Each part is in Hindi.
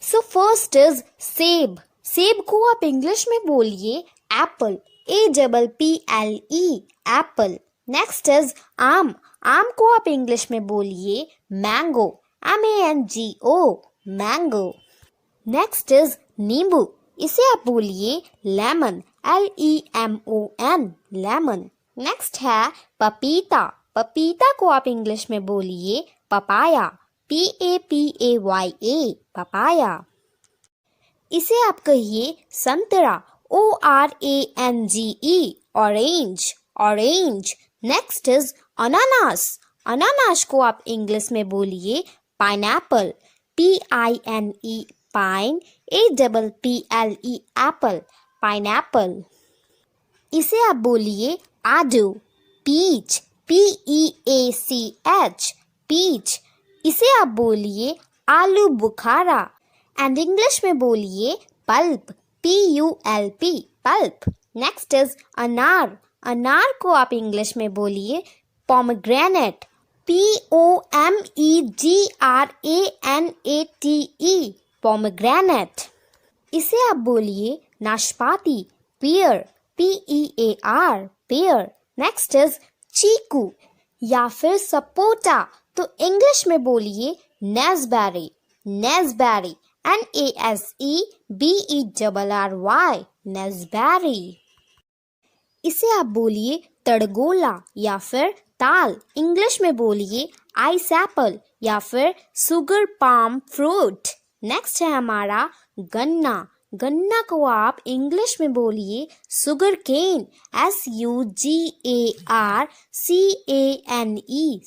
सो फर्स्ट इज सेब। सेब को आप इंग्लिश में बोलिए Apple, APPLE, Apple. Next is आम। आम को आप इंग्लिश में बोलिए mango, MANGO, mango. Next is नींबू। इसे आप बोलिए लेमन, LEMON, लेमन। नेक्स्ट है पपीता। पपीता को आप इंग्लिश में बोलिए पपाया, PAPAYA, पपाया। इसे आप कहिए संतरा, ORANGE, orange, orange. Next is अनानास। अनानास को आप इंग्लिश में बोलिए pineapple, PINE, pine, APPLE, apple, pineapple. इसे आप बोलिए आडू। Peach, PEACH, peach. इसे आप बोलिए आलू बुखारा एंड इंग्लिश में बोलिए pulp, PULP, pulp. Next is अनार। अनार को आप इंग्लिश में बोलिए पोमेग्रेनेट, POMEGRANATE, पोमेग्रेनेट। इसे आप बोलिए नाशपाती, pear, PEAR, pear. Next is चीकू या फिर सपोटा, तो इंग्लिश में बोलिए नेस्बेरी, नेस्बेरी, NASEBERRY, नेस्बेरी। इसे आप बोलिए तड़गोला या फिर ताल, इंग्लिश में बोलिए आइस एप्पल या फिर सुगर पाम फ्रूट। नेक्स्ट है हमारा गन्ना। गन्ना को आप इंग्लिश में बोलिए sugar cane, SUGARCANE,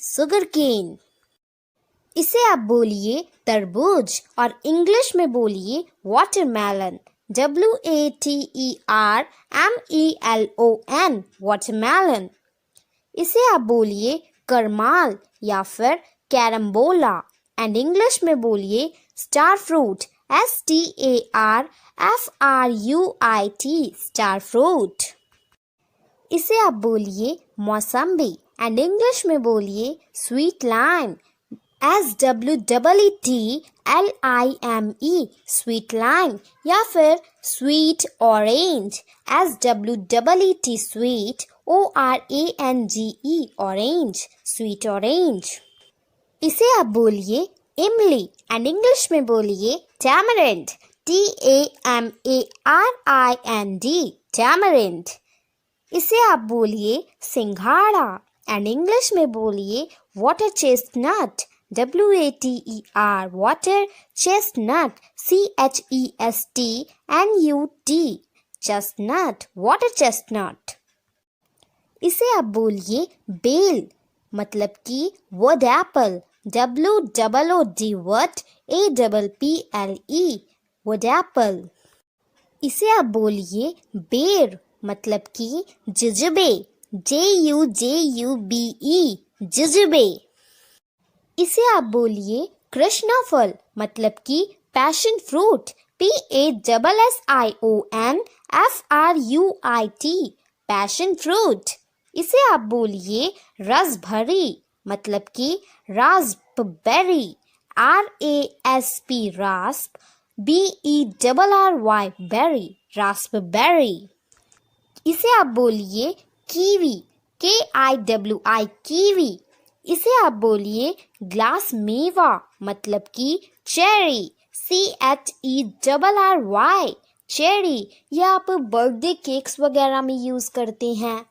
sugar cane. इसे आप बोलिए तरबूज और इंग्लिश में बोलिए वाटरमेलन, WATERMELON, वाटरमेलन। इसे आप बोलिए करमाल या फिर कैरम्बोला एंड इंग्लिश में बोलिए star fruit, STARFRUIT, star fruit. इसे आप बोलिए मौसम्बी एंड इंग्लिश में बोलिए sweet lime, SWEETLIME, sweet lime, या फिर sweet orange, SWEET, sweet, ORANGE, orange, sweet orange. इसे आप बोलिए इमली एंड इंग्लिश में बोलिए टैमरिंड, TAMARIND, टैमरिंड। इसे आप बोलिए सिंघाड़ा एंड इंग्लिश में बोलिए water chestnut, WATER, water chestnut, CHESTNUT, chestnut, water chestnut. इसे आप बोलिए बेल, मतलब कि wood apple, WOOD, would, APPLE, wood apple. इसे आप बोलिए बेर, मतलब कि जुजुबे, JUJUBE, जुजुबे। इसे आप बोलिए कृष्णा फल, मतलब कि passion fruit, PASSION FRUIT, passion fruit. इसे आप बोलिए रसभरी, मतलब कि raspberry, RASP, rasp, BERRY, berry, raspberry. इसे आप बोलिए कीवी, KIWI, कीवी। इसे आप बोलिए ग्लास मेवा, मतलब कि चेरी, CHERRY, चेरी। यह आप बर्थडे केक्स वगैरह में यूज करते हैं।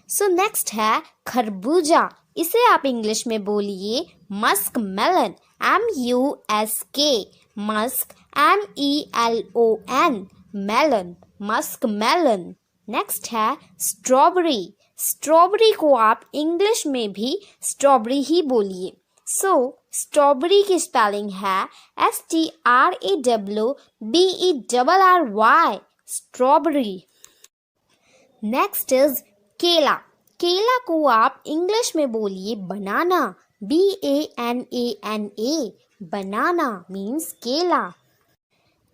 सो नेक्स्ट है खरबूजा। इसे आप इंग्लिश में बोलिए musk melon, MUSK, musk, MELON, melon, musk melon. Next है स्ट्रॉबेरी। स्ट्रॉबेरी को आप इंग्लिश में भी स्ट्रॉबेरी ही बोलिए। सो स्ट्रॉबेरी की स्पेलिंग है STRAWBERRY, स्ट्रॉबेरी। नेक्स्ट इज केला। केला को आप इंग्लिश में बोलिए बनाना, BANANA, बनाना मीन्स केला।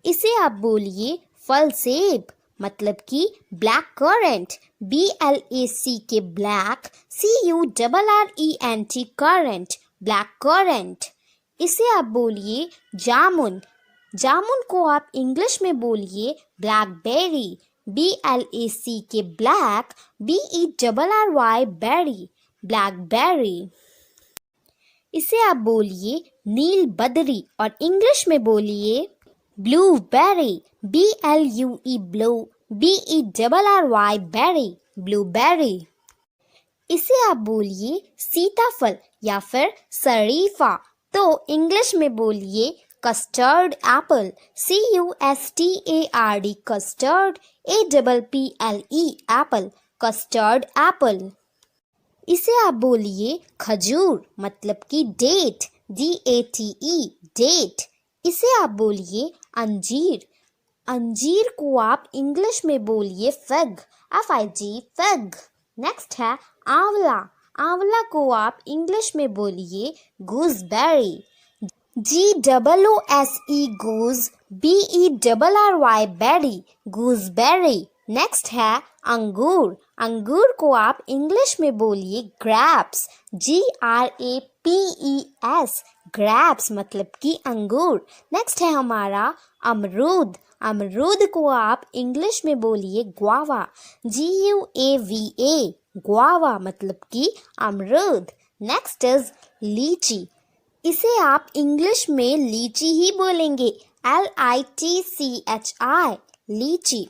इसे आप बोलिए फल सेब, मतलब कि black currant, BLACK, black, CURRENT, current, black currant. इसे आप बोलिए जामुन, जामुन को आप इंग्लिश में बोलिए blackberry, BLACK black, BERRY berry, blackberry. इसे आप बोलिए नील बदरी और इंग्लिश में बोलिए blueberry, BLUE blue, BERRY berry, blueberry. इसे आप बोलिए सीताफल या फिर शरीफा, तो इंग्लिश में बोलिए custard Apple, CUSTARD custard, APPLE Apple, custard Apple. इसे आप बोलिए खजूर मतलब कि डेट, DATE डेट। इसे आप बोलिए अंजीर, अंजीर को आप इंग्लिश में बोलिए फिग, FIG फिग। नेक्स्ट है आंवला, आंवला को आप इंग्लिश में बोलिए gooseberry, GOOSE goose, BERRY berry, gooseberry. Next है अंगूर, अंगूर को आप इंग्लिश में बोलिए ग्रेप्स, GRAPES ग्रेप्स मतलब कि अंगूर। नेक्स्ट है हमारा अमरूद, अमरूद को आप इंग्लिश में बोलिए ग्वावा, GUAVA ग्वावा मतलब कि अमरूद। नेक्स्ट इज लीची, इसे आप इंग्लिश में लीची ही बोलेंगे, LITCHI लीची।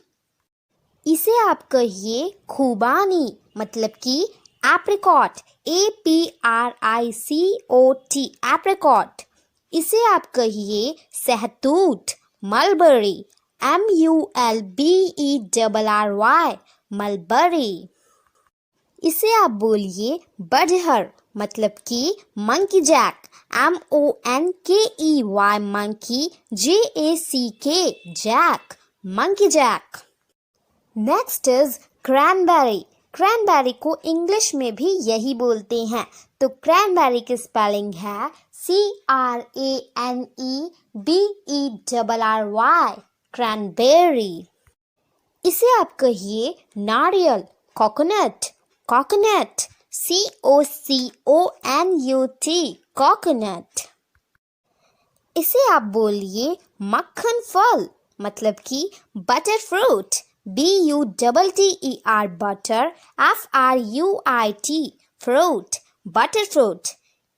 इसे आप कहिए खुबानी मतलब कि एप्रिकॉट, APRICOT एप्रिकॉट। इसे आप कहिए सहतूत, मलबरी, MULBERRY मलबरी। इसे आप बोलिए बड़हर मतलब कि monkey jack, MONKEY monkey, JACK jack, monkey jack. Next is cranberry, cranberry को इंग्लिश में भी यही बोलते हैं, तो क्रैनबेरी की स्पेलिंग है CRANEBERRY क्रैनबेरी। इसे आप कहिए नारियल, कोकोनट, कोकोनट, COCONUT कोकोनट। इसे आप बोलिए मक्खन फल मतलब कि butter fruit, BUTTER butter, FRUIT fruit, butter fruit.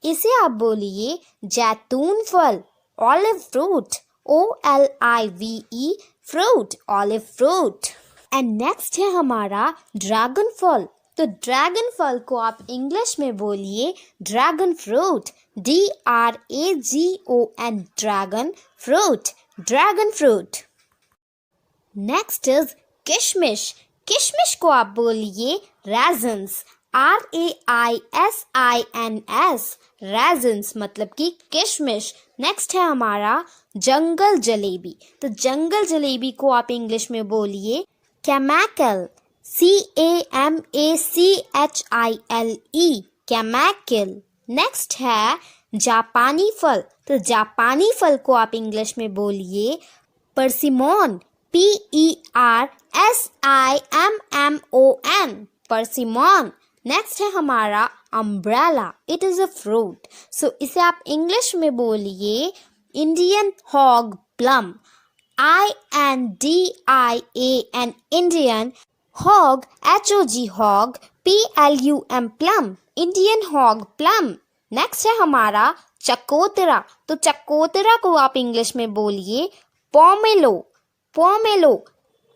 इसे आप बोलिए जैतून फल, olive fruit, OLIVE fruit, olive fruit. And next है हमारा ड्रैगन फल, तो ड्रैगन फल को आप इंग्लिश में बोलिए dragon fruit, DRAGON dragon fruit, dragon fruit. Next is किशमिश, किशमिश को आप बोलिए raisins, RAISINS raisins मतलब कि किशमिश। नेक्स्ट है हमारा जंगल जलेबी, तो जंगल जलेबी को आप इंग्लिश में बोलिए कैमैकल, CAMACHILE कैमैकल। नेक्स्ट है जापानी फल, तो जापानी फल को आप इंग्लिश में बोलिए परसिमोन, PERSIMMON परसिमोन। नेक्स्ट है हमारा अम्ब्रेला, it is a fruit, so इसे आप इंग्लिश में बोलिए Indian hog plum, INDIAN Indian, hog HOG hog, PLUM plum, Indian hog plum. Next है हमारा चकोतरा, तो चकोतरा को आप इंग्लिश में बोलिए pomelo, pomelo,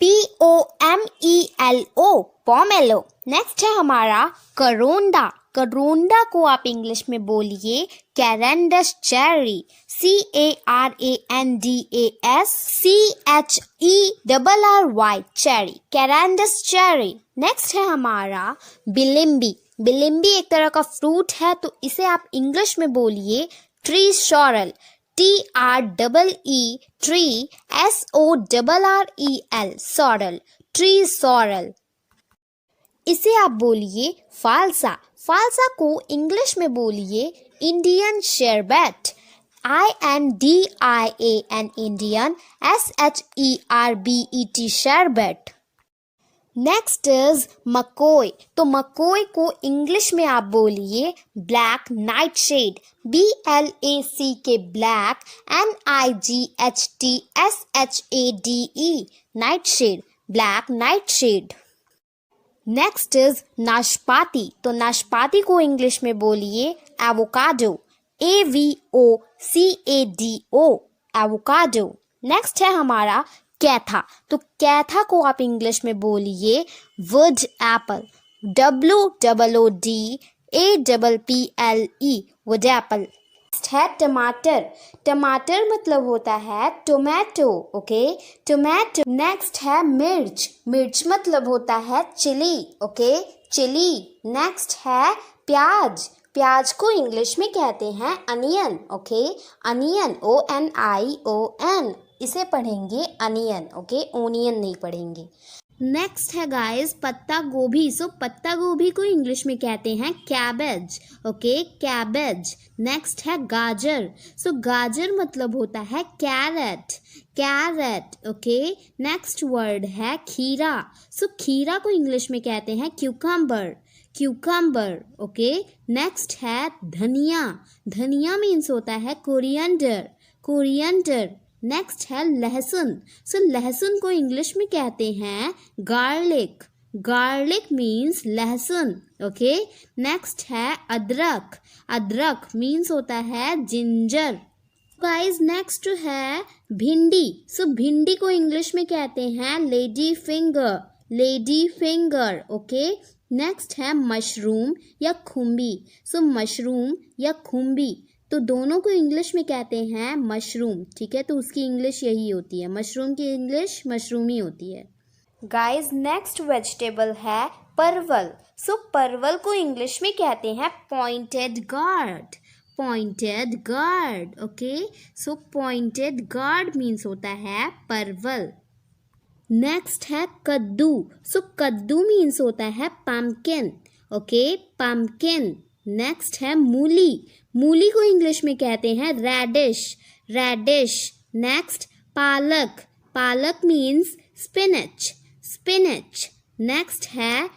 POMELO pomelo. Next है हमारा करोंदा, करोंदा को आप इंग्लिश में बोलिए carandas cherry, CARANDASCHERRY cherry, carandas cherry. Next है हमारा बिलिम्बी, बिलिम्बी एक तरह का फ्रूट है, तो इसे आप इंग्लिश में बोलिए tree sorrel, TREE tree, SORREL sorrel, tree sorrel. इसे आप बोलिए फालसा, फालसा को इंग्लिश में बोलिए Indian sherbet, INDIAN Indian, SHERBET sherbet. Next is मकोई। तो मकोई को इंग्लिश में आप बोलिए black nightshade, BLACK black, NIGHTSHADE nightshade, black nightshade. Next is नाशपाती। तो नाशपाती को इंग्लिश में बोलिए एवोकाडो, AVOCADO, एवोकाडो। नेक्स्ट है हमारा कैथा। तो कैथा को आप इंग्लिश में बोलिए wood apple, WOODAPPLE, wood apple. Next है टमाटर। टमाटर मतलब होता है टोमेटो, ओके, टोमेटो। नेक्स्ट है मिर्च। मिर्च मतलब होता है चिली, ओके, चिली। नेक्स्ट है प्याज। प्याज को इंग्लिश में कहते हैं अनियन, ओके, अनियन, ONION। इसे पढ़ेंगे अनियन, ओके, ओनियन नहीं पढ़ेंगे। नेक्स्ट है गाइस पत्ता गोभी। सो पत्ता गोभी को इंग्लिश में कहते हैं कैबेज, ओके, कैबेज। नेक्स्ट है गाजर। सो गाजर मतलब होता है carrot, carrot, okay. Next word है खीरा। सो खीरा को इंग्लिश में कहते हैं क्यूकम्बर, क्यूकम्बर, ओके। नेक्स्ट है धनिया। धनिया मीन्स होता है कोरिएंडर, कोरिएंडर। नेक्स्ट है लहसुन। सो लहसुन को इंग्लिश में कहते हैं गार्लिक, गार्लिक मीन्स लहसुन, ओके। नेक्स्ट है अदरक। अदरक मीन्स होता है जिंजर। गाइस नेक्स्ट है भिंडी। सो भिंडी को इंग्लिश में कहते हैं lady finger, lady finger, okay. Next है मशरूम या खुम्बी। सो मशरूम या खुम्बी, तो दोनों को इंग्लिश में कहते हैं मशरूम, ठीक है। तो उसकी इंग्लिश यही होती है, मशरूम की इंग्लिश मशरूम ही होती है। गाइस नेक्स्ट वेजिटेबल है परवल। सो परवल को इंग्लिश में कहते हैं pointed gourd, pointed gourd, okay. So pointed gourd means होता है परवल। नेक्स्ट है कद्दू। सो कद्दू मीन्स होता है पम्पकिन, ओके, पम्पकिन। नेक्स्ट है मूली। मूली को इंग्लिश में कहते हैं रेडिश, रेडिश। नेक्स्ट पालक। पालक मीन्स स्पिनच, स्पिनच। नेक्स्ट है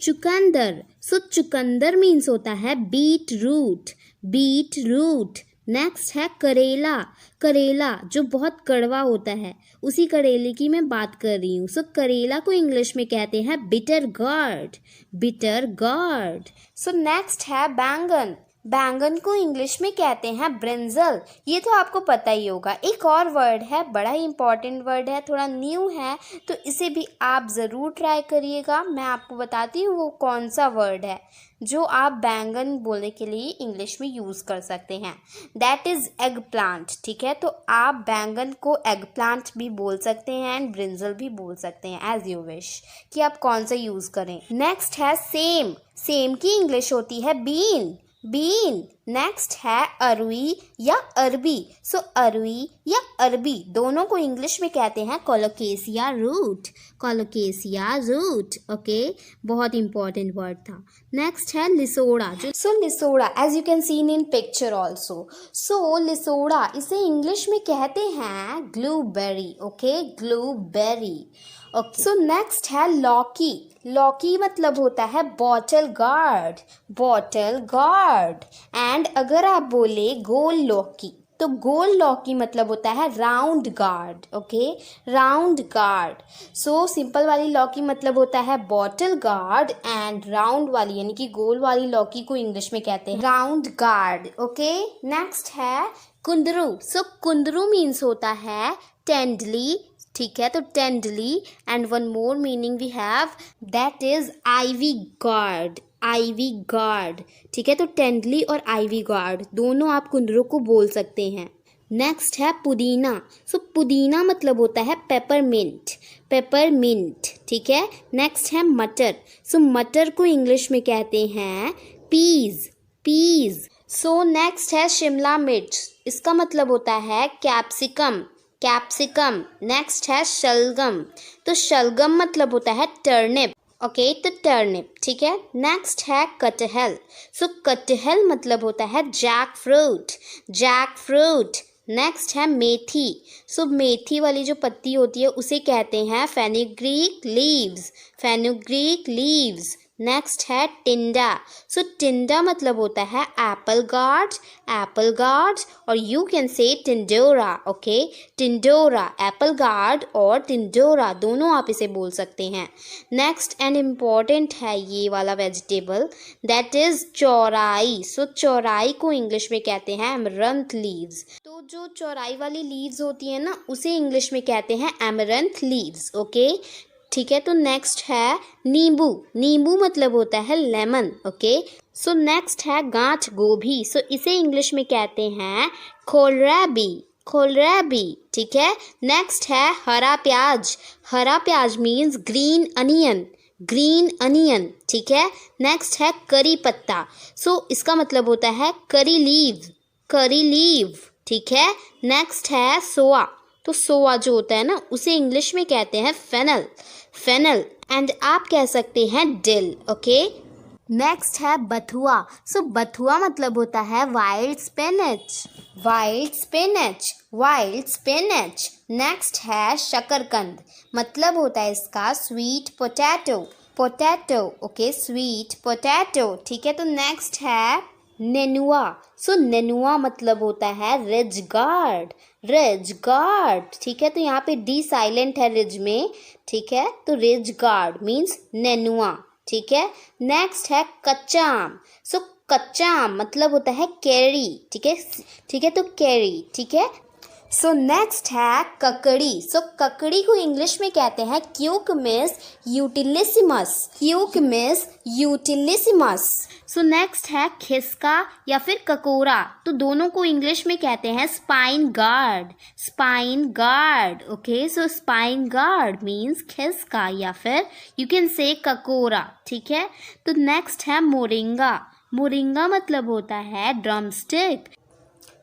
चुकंदर। सो चुकंदर मीन्स होता है beet root, beet root. Next है करेला। करेला जो बहुत कड़वा होता है, उसी करेले की मैं बात कर रही हूँ। सो करेला को इंग्लिश में कहते हैं बिटर गार्ड, बिटर गार्ड। सो नेक्स्ट है बैंगन। बैंगन को इंग्लिश में कहते हैं ब्रिंजल। ये तो आपको पता ही होगा। एक और वर्ड है, बड़ा ही इंपॉर्टेंट वर्ड है, थोड़ा न्यू है, तो इसे भी आप ज़रूर ट्राई करिएगा। मैं आपको बताती हूँ वो कौन सा वर्ड है जो आप बैंगन बोलने के लिए इंग्लिश में यूज़ कर सकते हैं। दैट इज़ एग प्लांट, ठीक है। तो आप बैंगन को एग प्लांट भी बोल सकते हैं एंड ब्रिंजल भी बोल सकते हैं, एज यू विश कि आप कौन सा यूज़ करें। नेक्स्ट है सेम। सेम की इंग्लिश होती है बीन, बीन। नेक्स्ट है अरवी या अरबी। सो अरवी या अरबी दोनों को इंग्लिश में कहते हैं colocasia root, colocasia root, okay. बहुत इंपॉर्टेंट वर्ड था। नेक्स्ट है लिसोड़ा। सो लिसोड़ा as you can see in picture also. So लिसोड़ा इसे इंग्लिश में कहते हैं glueberry, okay, glueberry, okay. So next है लौकी। लौकी मतलब होता है bottle gourd, bottle gourd. And अगर आप बोले गोल लौकी, तो गोल लौकी मतलब होता है round guard, okay, round guard. So simple वाली लौकी मतलब होता है बॉटल गार्ड एंड राउंड वाली यानी कि गोल वाली लौकी को इंग्लिश में कहते हैं राउंड गार्ड, ओके। नेक्स्ट है कुंदरू। सो कुंदरू मीन्स होता है टेंडली, ठीक है। तो टेंडली and one more meaning we have that is ivy gourd, ivy gourd, ठीक है। तो टेंडली और आईवी गार्ड दोनों आप कुंदरू को बोल सकते हैं। नेक्स्ट है पुदीना। सो पुदीना मतलब होता है पेपरमिंट, पेपरमिंट, ठीक है। नेक्स्ट है मटर। सो मटर को इंग्लिश में कहते हैं पीज, पीज। सो नेक्स्ट है शिमला मिर्च। इसका मतलब होता है कैप्सिकम, कैप्सिकम। नेक्स्ट है शलगम। तो शलगम मतलब होता है टर्निप, ओके, तो टर्निप, ठीक है। नेक्स्ट है कटहल। सो कटहल मतलब होता है jack fruit, jack fruit. Next है मेथी। सो मेथी वाली जो पत्ती होती है उसे कहते हैं fenugreek leaves, fenugreek leaves. Next है टिंडा। सो टिंडा मतलब होता है एप्पल गार्ड्स, एप्पल गार्ड्स, और यू कैन से टिंडोरा, ओके, टिंडोरा, एप्पल गार्ड और टिंडोरा दोनों आप इसे बोल सकते हैं। नेक्स्ट एंड इम्पॉर्टेंट है ये वाला वेजिटेबल, दैट इज चौराई। सो चौराई को इंग्लिश में कहते हैं एमरंथ लीव्स। तो जो चौराई वाली लीव्स होती है ना उसे इंग्लिश में कहते हैं एमरंथ लीव्स, ओके, ठीक है। तो नेक्स्ट है नींबू। नींबू मतलब होता है लेमन, ओके। सो नेक्स्ट है गांठ गोभी। सो इसे इंग्लिश में कहते हैं कोलराबी, कोलराबी, ठीक है। नेक्स्ट है हरा प्याज। हरा प्याज means green onion, green onion, ठीक है। नेक्स्ट है करी पत्ता। सो इसका मतलब होता है करी लीव, करी लीव, ठीक है। नेक्स्ट है सोआ। तो सोआ जो होता है ना उसे इंग्लिश में कहते हैं फेनल, फेनल, एंड आप कह सकते हैं डिल, ओके। नेक्स्ट है बथुआ। सो बथुआ मतलब होता है wild spinach, wild spinach, wild spinach. Next है शकरकंद। मतलब होता है इसका sweet potato, potato, okay, sweet potato, ठीक है। तो नेक्स्ट है नेनुआ। सो नेनुआ मतलब होता है रिज गार्ड, रिज गार्ड, ठीक है। तो यहाँ पे डी साइलेंट है रिज में, ठीक है। तो रिज गार्ड मीन्स नेनुआ, ठीक है। नेक्स्ट है कच्चा आम। सो कच्चा आम मतलब होता है कैरी, ठीक है, ठीक है। तो कैरी, ठीक है। सो नेक्स्ट है ककड़ी। सो ककड़ी को इंग्लिश में कहते हैं क्यूकमिस यूटिलिसिमस, क्यूकमिस यूटिलिसिमस। सो नेक्स्ट है खिसका या फिर ककोरा। तो दोनों को इंग्लिश में कहते हैं spine gourd, spine gourd, okay. So spine gourd means खिसका या फिर यू कैन से ककोरा, ठीक है। तो नेक्स्ट है मोरिंगा। मोरिंगा मतलब होता है ड्रमस्टिक।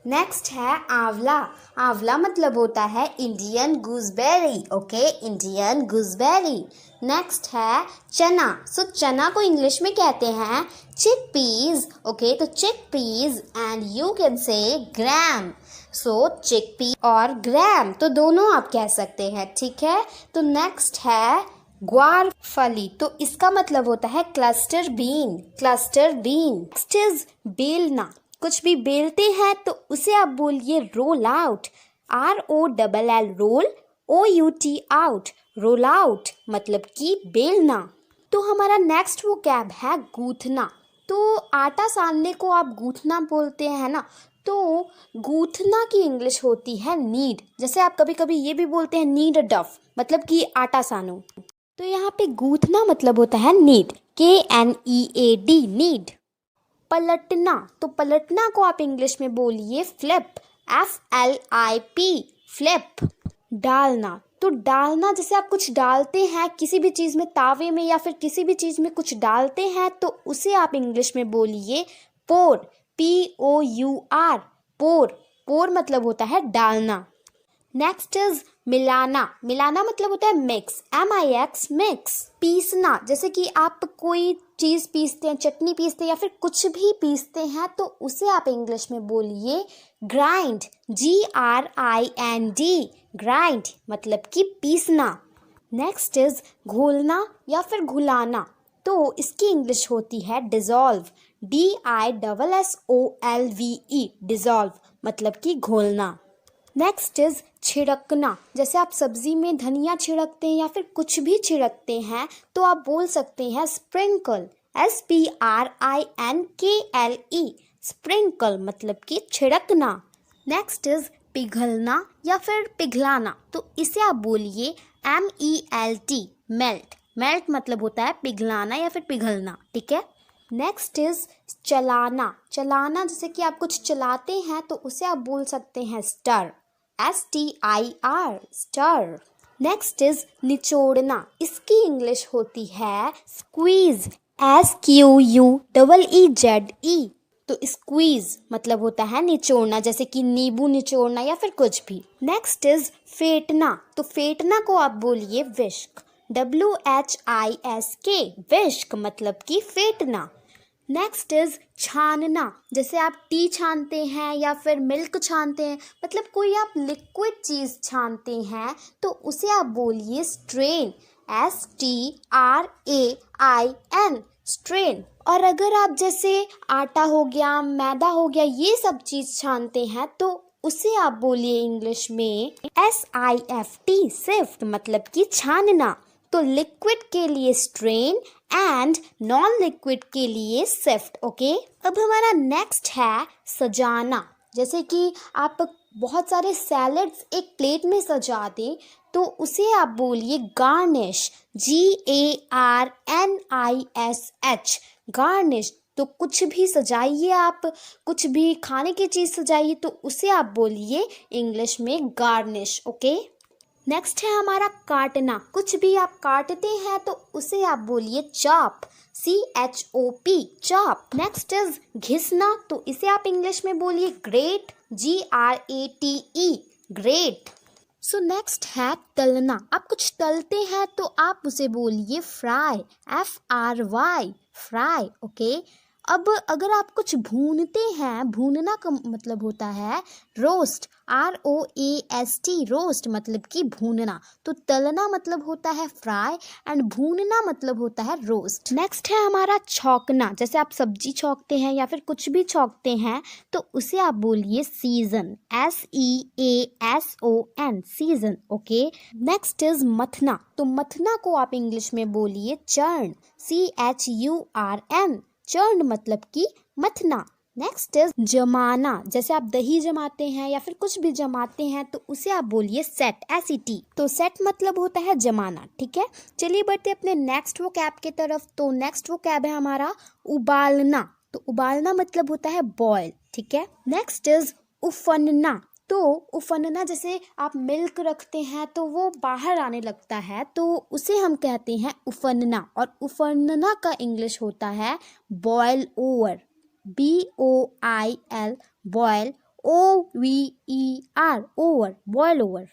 नेक्स्ट है आंवला। आंवला मतलब होता है Indian gooseberry, okay, Indian gooseberry. Next है चना। सो चना को इंग्लिश में कहते हैं चिकपीज, ओके। तो चिकपीज एंड यू कैन से ग्राम। सो चिकपी और ग्राम तो दोनों आप कह सकते हैं, ठीक है। तो नेक्स्ट है ग्वार फली। तो इसका मतलब होता है cluster bean, cluster bean. Next is बेलना। कुछ भी बेलते हैं तो उसे आप बोलिए roll out, ROLL, roll, OUT out, roll out, मतलब कि बेलना। तो हमारा नेक्स्ट वो कैब है गूथना। तो आटा सानने को आप गूथना बोलते हैं ना, तो गूथना की इंग्लिश होती है नीड। जैसे आप कभी कभी ये भी बोलते हैं नीड अ डफ, मतलब कि आटा सानो। तो यहाँ पे गूथना मतलब होता है नीड, KNEAD, नीड। पलटना। तो पलटना को आप इंग्लिश में बोलिए फ्लिप, FLIP, फ्लिप। डालना। तो डालना जैसे आप कुछ डालते हैं किसी भी चीज़ में, तावे में या फिर किसी भी चीज़ में कुछ डालते हैं तो उसे आप इंग्लिश में बोलिए पोर, POUR, पोर। पोर मतलब होता है डालना। नेक्स्ट इज मिलाना। मिलाना मतलब होता है मिक्स, MIX, मिक्स। पीसना, जैसे कि आप कोई चीज़ पीसते हैं, चटनी पीसते हैं या फिर कुछ भी पीसते हैं तो उसे आप इंग्लिश में बोलिए ग्राइंड, GRIND, ग्राइंड, मतलब कि पीसना। नेक्स्ट इज घोलना या फिर घुलाना। तो इसकी इंग्लिश होती है डिज़ोल्व, DISSOLVE, डिज़ोल्व, मतलब कि घोलना। नेक्स्ट इज छिड़कना। जैसे आप सब्जी में धनिया छिड़कते हैं या फिर कुछ भी छिड़कते हैं तो आप बोल सकते हैं स्प्रिंकल, SPRINKLE, स्प्रिंकल, मतलब कि छिड़कना। नेक्स्ट इज पिघलना या फिर पिघलाना। तो इसे आप बोलिए MELT, मेल्ट। मेल्ट मतलब होता है पिघलाना या फिर पिघलना, ठीक है। नेक्स्ट इज चलाना। चलाना जैसे कि आप कुछ चलाते हैं तो उसे आप बोल सकते हैं stir, STIR, stir. Next is निचोड़ना। इसकी इंग्लिश होती है स्क्वीज, SQUEEZE। तो स्क्वीज मतलब होता है निचोड़ना, जैसे कि नींबू निचोड़ना या फिर कुछ भी। नेक्स्ट इज फेंटना। तो फेंटना को आप बोलिए विस्क, WHISK, विस्क, मतलब कि फेंटना। नेक्स्ट इज छानना, जैसे आप टी छानते हैं या फिर मिल्क छानते हैं, मतलब कोई आप लिक्विड चीज़ छानते हैं तो उसे आप बोलिए स्ट्रेन, STRAIN, स्ट्रेन। और अगर आप जैसे आटा हो गया, मैदा हो गया, ये सब चीज़ छानते हैं तो उसे आप बोलिए इंग्लिश में SIFT, सिफ्ट, मतलब कि छानना। तो लिक्विड के लिए स्ट्रेन एंड नॉन लिक्विड के लिए सिफ्ट। ओके, अब हमारा नेक्स्ट है सजाना। जैसे कि आप बहुत सारे सैलड्स एक प्लेट में सजा दें तो उसे आप बोलिए गार्निश, GARNISH, गार्निश। तो कुछ भी सजाइए, आप कुछ भी खाने की चीज़ सजाइए तो उसे आप बोलिए इंग्लिश में गार्निश। ओके, नेक्स्ट है हमारा काटना। कुछ भी आप काटते हैं तो उसे आप बोलिए chop, CHOP, chop. Next is घिसना, तो इसे आप इंग्लिश में बोलिए grate, GRATE, grate. So next है तलना। आप कुछ तलते हैं तो आप उसे बोलिए फ्राई, FRY, फ्राई। ओके, अब अगर आप कुछ भूनते हैं, भूनना का मतलब होता है रोस्ट, ROAST, रोस्ट, मतलब कि भूनना। तो तलना मतलब होता है फ्राई एंड भूनना मतलब होता है रोस्ट। नेक्स्ट है हमारा छौंकना। जैसे आप सब्जी छौंकते हैं या फिर कुछ भी छौंकते हैं तो उसे आप बोलिए season, SEASON, season. Okay, next is मथना। तो मथना को आप इंग्लिश में बोलिए चर्न, CHURN, चर्न, मतलब कि मथना। नेक्स्ट इज जमाना। जैसे आप दही जमाते हैं या फिर कुछ भी जमाते हैं तो उसे आप बोलिए सेट, SET। तो सेट मतलब होता है जमाना। ठीक है, चलिए बढ़ते अपने नेक्स्ट वो कैब की तरफ। तो नेक्स्ट वो कैब है हमारा उबालना। तो उबालना मतलब होता है बॉयल। ठीक है, नेक्स्ट इज उफनना। तो उफनना, जैसे आप मिल्क रखते हैं तो वो बाहर आने लगता है तो उसे हम कहते हैं उफनना। और उफनना का इंग्लिश होता है boil over, BOIL, boil, OVER, over, boil over.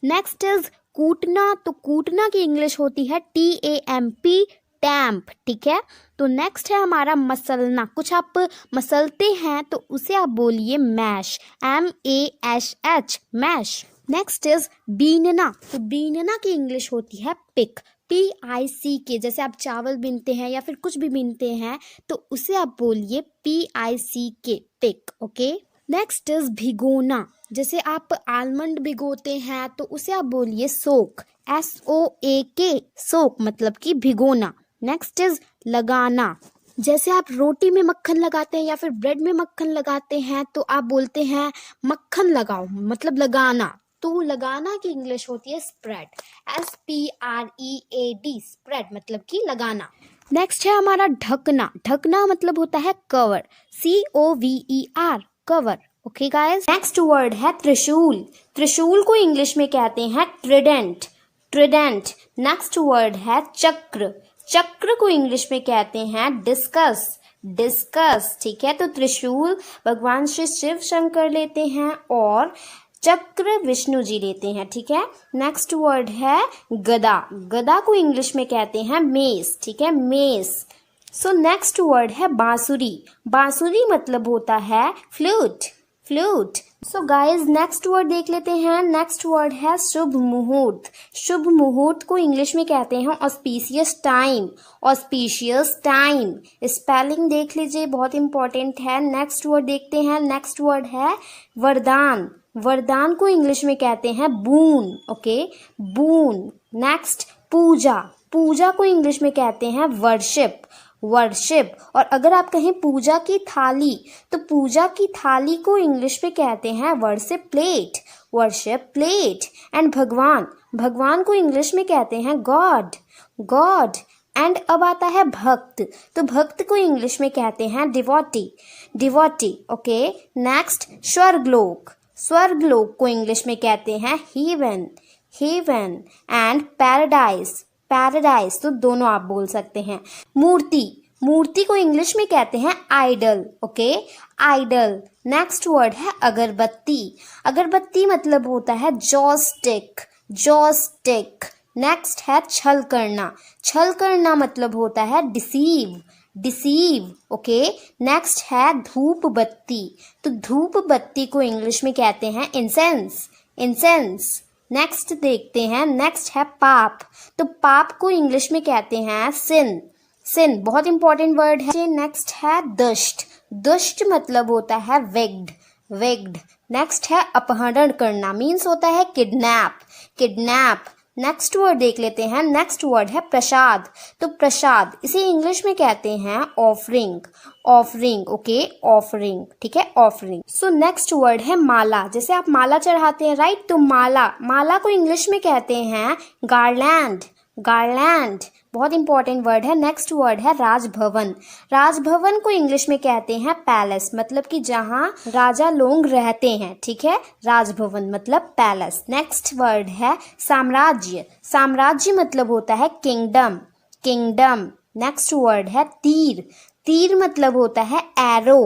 Next is कूटना। तो कूटना की इंग्लिश होती है TAMP, टैम्प। ठीक है, तो नेक्स्ट है हमारा मसलना। कुछ आप मसलते हैं तो उसे आप बोलिए mash, MASH, mash. Next is बीनना। तो बीनना की इंग्लिश होती है पिक, PICK। जैसे आप चावल बीनते हैं या फिर कुछ भी बीनते हैं तो उसे आप बोलिए PICK, pick. Okay, next is भिगोना। जैसे आप आलमंड भिगोते हैं तो उसे आप बोलिए सोक, SOAK, सोक, मतलब कि भिगोना। नेक्स्ट इज लगाना। जैसे आप रोटी में मक्खन लगाते हैं या फिर ब्रेड में मक्खन लगाते हैं तो आप बोलते हैं मक्खन लगाओ, मतलब लगाना। तो लगाना की इंग्लिश होती है स्प्रेड, SPREAD, स्प्रेड, मतलब कि लगाना। नेक्स्ट है हमारा ढकना। ढकना मतलब होता है cover, COVER, cover. Okay guys, next word है त्रिशूल। त्रिशूल को इंग्लिश में कहते हैं ट्रिडेंट, ट्रिडेंट। नेक्स्ट वर्ड है चक्र। चक्र को इंग्लिश में कहते हैं डिस्कस, डिस्कस। ठीक है, तो त्रिशूल भगवान श्री शिव शंकर लेते हैं और चक्र विष्णु जी लेते हैं। ठीक है, नेक्स्ट वर्ड है गदा। गदा को इंग्लिश में कहते हैं मेस। ठीक है, मेस। सो नेक्स्ट वर्ड है बांसुरी। बांसुरी मतलब होता है flute, flute. So guys next word देख लेते हैं। नेक्स्ट वर्ड है शुभ मुहूर्त। शुभ मुहूर्त को इंग्लिश में कहते हैं auspicious time, auspicious time. Spelling देख लीजिए, बहुत इंपॉर्टेंट है। नेक्स्ट वर्ड देखते हैं। नेक्स्ट वर्ड है वरदान। वरदान को इंग्लिश में कहते हैं बून। ओके, बून। नेक्स्ट पूजा। पूजा को इंग्लिश में कहते हैं वर्शिप, वर्शिप। और अगर आप कहें पूजा की थाली तो पूजा की थाली को इंग्लिश में कहते हैं worship plate, worship plate. And भगवान, भगवान को इंग्लिश में कहते हैं गॉड, गॉड। एंड अब आता है भक्त। तो भक्त को इंग्लिश में कहते हैं डिवोटी, डिवोटी। ओके, नेक्स्ट स्वर्गलोक। स्वर्गलोक को इंग्लिश में कहते हैं heaven, heaven. And paradise, paradise. तो दोनों आप बोल सकते हैं। मूर्ति, मूर्ति को इंग्लिश में कहते हैं idol. Okay, idol. Next word है अगरबत्ती। अगरबत्ती मतलब होता है जॉस्टिक, जॉस्टिक। नेक्स्ट है छल करना। छल करना मतलब होता है डिसीव, डिसीव, ओके। नेक्स्ट है धूप बत्ती, तो धूप बत्ती को इंग्लिश में कहते हैं इंसेंस, इंसेंस। नेक्स्ट देखते हैं, नेक्स्ट है पाप, तो पाप को इंग्लिश में कहते हैं सिन, सिन, बहुत इंपॉर्टेंट वर्ड है। नेक्स्ट है दुष्ट, दुष्ट मतलब होता है विग्ड, विग्ड। नेक्स्ट है अपहरण करना, मीन्स होता है किडनैप, किडनैप। नेक्स्ट वर्ड देख लेते हैं, नेक्स्ट वर्ड है प्रसाद, तो प्रसाद इसे इंग्लिश में कहते हैं ऑफरिंग, ऑफरिंग, ओके, ऑफरिंग, ठीक है, ऑफरिंग। सो नेक्स्ट वर्ड है माला, जैसे आप माला चढ़ाते हैं, राइट, तो माला, माला को इंग्लिश में कहते हैं गार्लैंड, गार्लैंड, बहुत इंपॉर्टेंट वर्ड है। नेक्स्ट वर्ड है राजभवन, राजभवन को इंग्लिश में कहते हैं पैलेस, मतलब कि जहाँ राजा लोग रहते हैं, ठीक है, राजभवन मतलब पैलेस। नेक्स्ट वर्ड है साम्राज्य, साम्राज्य मतलब होता है किंगडम, किंगडम। नेक्स्ट वर्ड है तीर, तीर मतलब होता है एरो,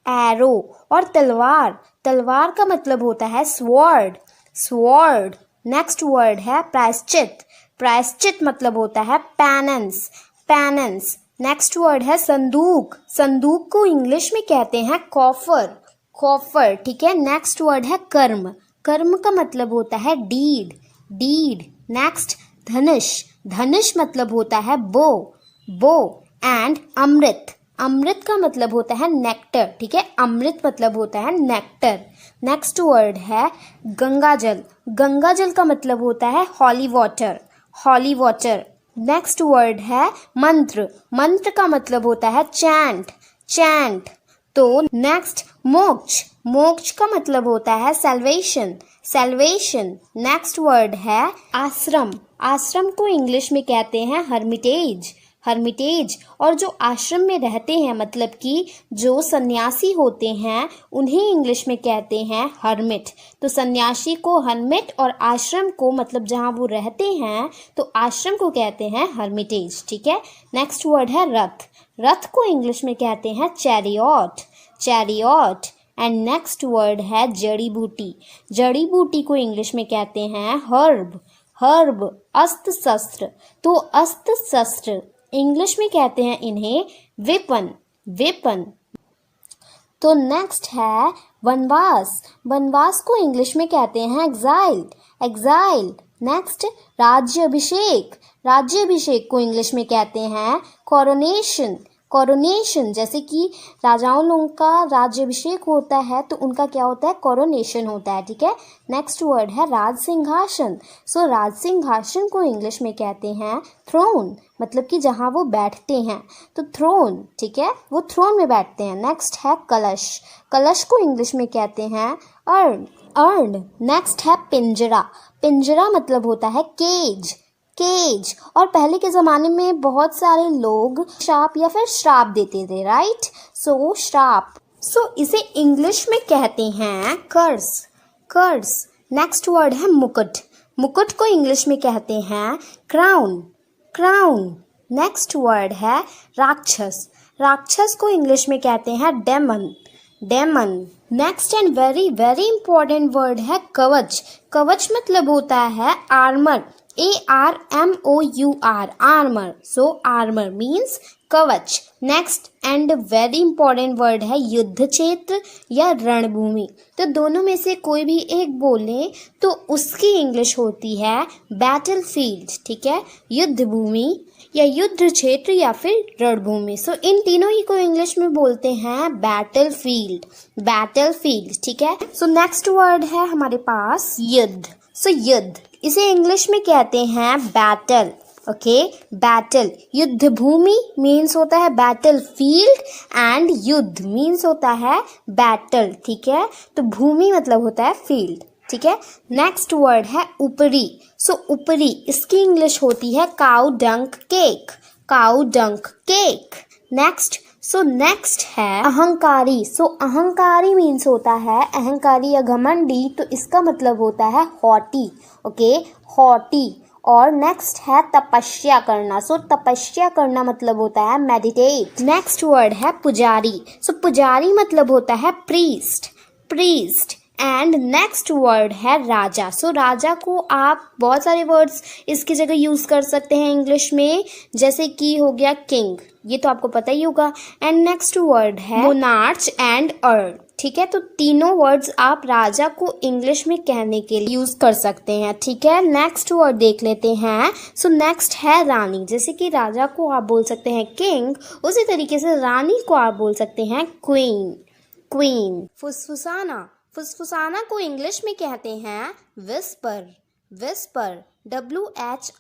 एरो। और तलवार, तलवार का मतलब होता है स्वॉर्ड, स्वॉर्ड। नेक्स्ट वर्ड है प्रायश्चित, प्रायश्चित मतलब होता है पेनेंस, पेनेंस। नेक्स्ट वर्ड है संदूक, संदूक को इंग्लिश में कहते हैं कॉफर, कॉफर, ठीक है। नेक्स्ट वर्ड है कर्म, कर्म का मतलब होता है डीड, डीड। नेक्स्ट धनुष, धनुष मतलब होता है बो, बो। एंड अमृत, अमृत का मतलब होता है नेक्टर, ठीक है, अमृत मतलब होता है नेक्टर। नेक्स्ट वर्ड है गंगाजल, गंगाजल का मतलब होता है हॉली वाटर, हॉली वाटर। नेक्स्ट वर्ड है मंत्र, मंत्र का मतलब होता है चैंट, चैंट। तो नेक्स्ट मोक्ष, मोक्ष का मतलब होता है सैल्वेशन, सैल्वेशन। नेक्स्ट वर्ड है आश्रम, आश्रम को इंग्लिश में कहते हैं हर्मिटेज, हर्मिटेज। और जो आश्रम में रहते हैं, मतलब कि जो सन्यासी होते हैं, उन्हें इंग्लिश में कहते हैं हर्मिट। तो सन्यासी को हर्मिट और आश्रम को, मतलब जहाँ वो रहते हैं, तो आश्रम को कहते हैं हर्मिटेज, ठीक है। नेक्स्ट वर्ड है रथ, रथ को इंग्लिश में कहते हैं chariot, chariot. And next word है जड़ी बूटी, जड़ी बूटी को इंग्लिश में कहते हैं हर्ब, हर्ब। अस्त्र शस्त्र, तो अस्त्र शस्त्र इंग्लिश में कहते हैं इन्हें वेपन, वेपन। तो नेक्स्ट है वनवास, वनवास को इंग्लिश में कहते हैं एग्जाइल, एग्जाइल। नेक्स्ट राज्याभिषेक, राज्याभिषेक को इंग्लिश में कहते हैं कोरोनेशन, कोरोनेशन। जैसे कि राजाओं लोगों का राज्याभिषेक होता है, तो उनका क्या होता है, कोरोनेशन होता है, ठीक है। नेक्स्ट वर्ड है राज सिंहासन, सो राज सिंहासन को इंग्लिश में कहते हैं थ्रोन, मतलब कि जहाँ वो बैठते हैं, तो थ्रोन, ठीक है, वो थ्रोन में बैठते हैं। नेक्स्ट है कलश, कलश को इंग्लिश में कहते हैं अर्न, अर्न। नेक्स्ट है पिंजरा, पिंजरा मतलब होता है केज, केज। और पहले के ज़माने में बहुत सारे लोग शाप या फिर श्राप देते थे, राइट, सो श्राप। सो इसे इंग्लिश में कहते हैं कर्स, कर्स। नेक्स्ट वर्ड है मुकुट, मुकुट को इंग्लिश में कहते हैं क्राउन, क्राउन। नेक्स्ट वर्ड है राक्षस, राक्षस को इंग्लिश में कहते हैं demon, demon. Next and very very important word है कवच, कवच मतलब होता है armour, ARMOUR, armour. So armour means कवच। Next and very important word है युद्ध क्षेत्र या रणभूमि, तो दोनों में से कोई भी एक बोले तो उसकी इंग्लिश होती है बैटल फील्ड, ठीक है, युद्ध भूमि या युद्ध क्षेत्र या फिर रणभूमि। सो इन तीनों ही को इंग्लिश में बोलते हैं बैटल फील्ड, बैटल फील्ड, ठीक है। सो नेक्स्ट वर्ड है हमारे पास युद्ध, सो युद्ध इसे इंग्लिश में कहते हैं बैटल, ओके, बैटल। युद्ध भूमि मीन्स होता है बैटल फील्ड एंड युद्ध मीन्स होता है बैटल, ठीक है, तो भूमि मतलब होता है फील्ड, ठीक है। नेक्स्ट वर्ड है ऊपरी, सो ऊपरी इसकी इंग्लिश होती है काउ डंक केक, काउ डंक केक। नेक्स्ट, सो नेक्स्ट है अहंकारी, सो अहंकारी मीन्स होता है अहंकारी या घमंडी, तो इसका मतलब होता है हॉटी, ओके, हॉटी। और नेक्स्ट है तपस्या करना, सो तपस्या करना मतलब होता है मेडिटेट। नेक्स्ट वर्ड है पुजारी, सो पुजारी मतलब होता है priest, priest. And next word है राजा। सो राजा को आप बहुत सारे वर्ड्स इसकी जगह यूज़ कर सकते हैं इंग्लिश में, जैसे कि हो गया किंग, ये तो आपको पता ही होगा। एंड नेक्स्ट वर्ड है मोनार्च एंड अर्ल। ठीक है, तो तीनों वर्ड्स आप राजा को इंग्लिश में कहने के लिए यूज़ कर सकते हैं। ठीक है, नेक्स्ट वर्ड देख लेते हैं। सो नेक्स्ट है रानी। जैसे कि राजा को आप बोल सकते हैं किंग, उसी तरीके से रानी को आप बोल सकते हैं क्वीन। क्वीन। फुसफुसाना। फुसफुसाना को इंग्लिश में कहते हैं विस्पर। Whisper, WHISPER,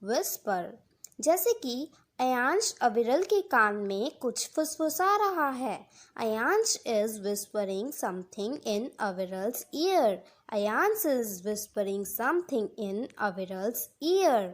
whisper. जैसे कि अयांश अविरल के कान में कुछ फुसफुसा रहा है। Ayansh is whispering something in Aviral's ear. Ayansh is whispering something in Aviral's ear.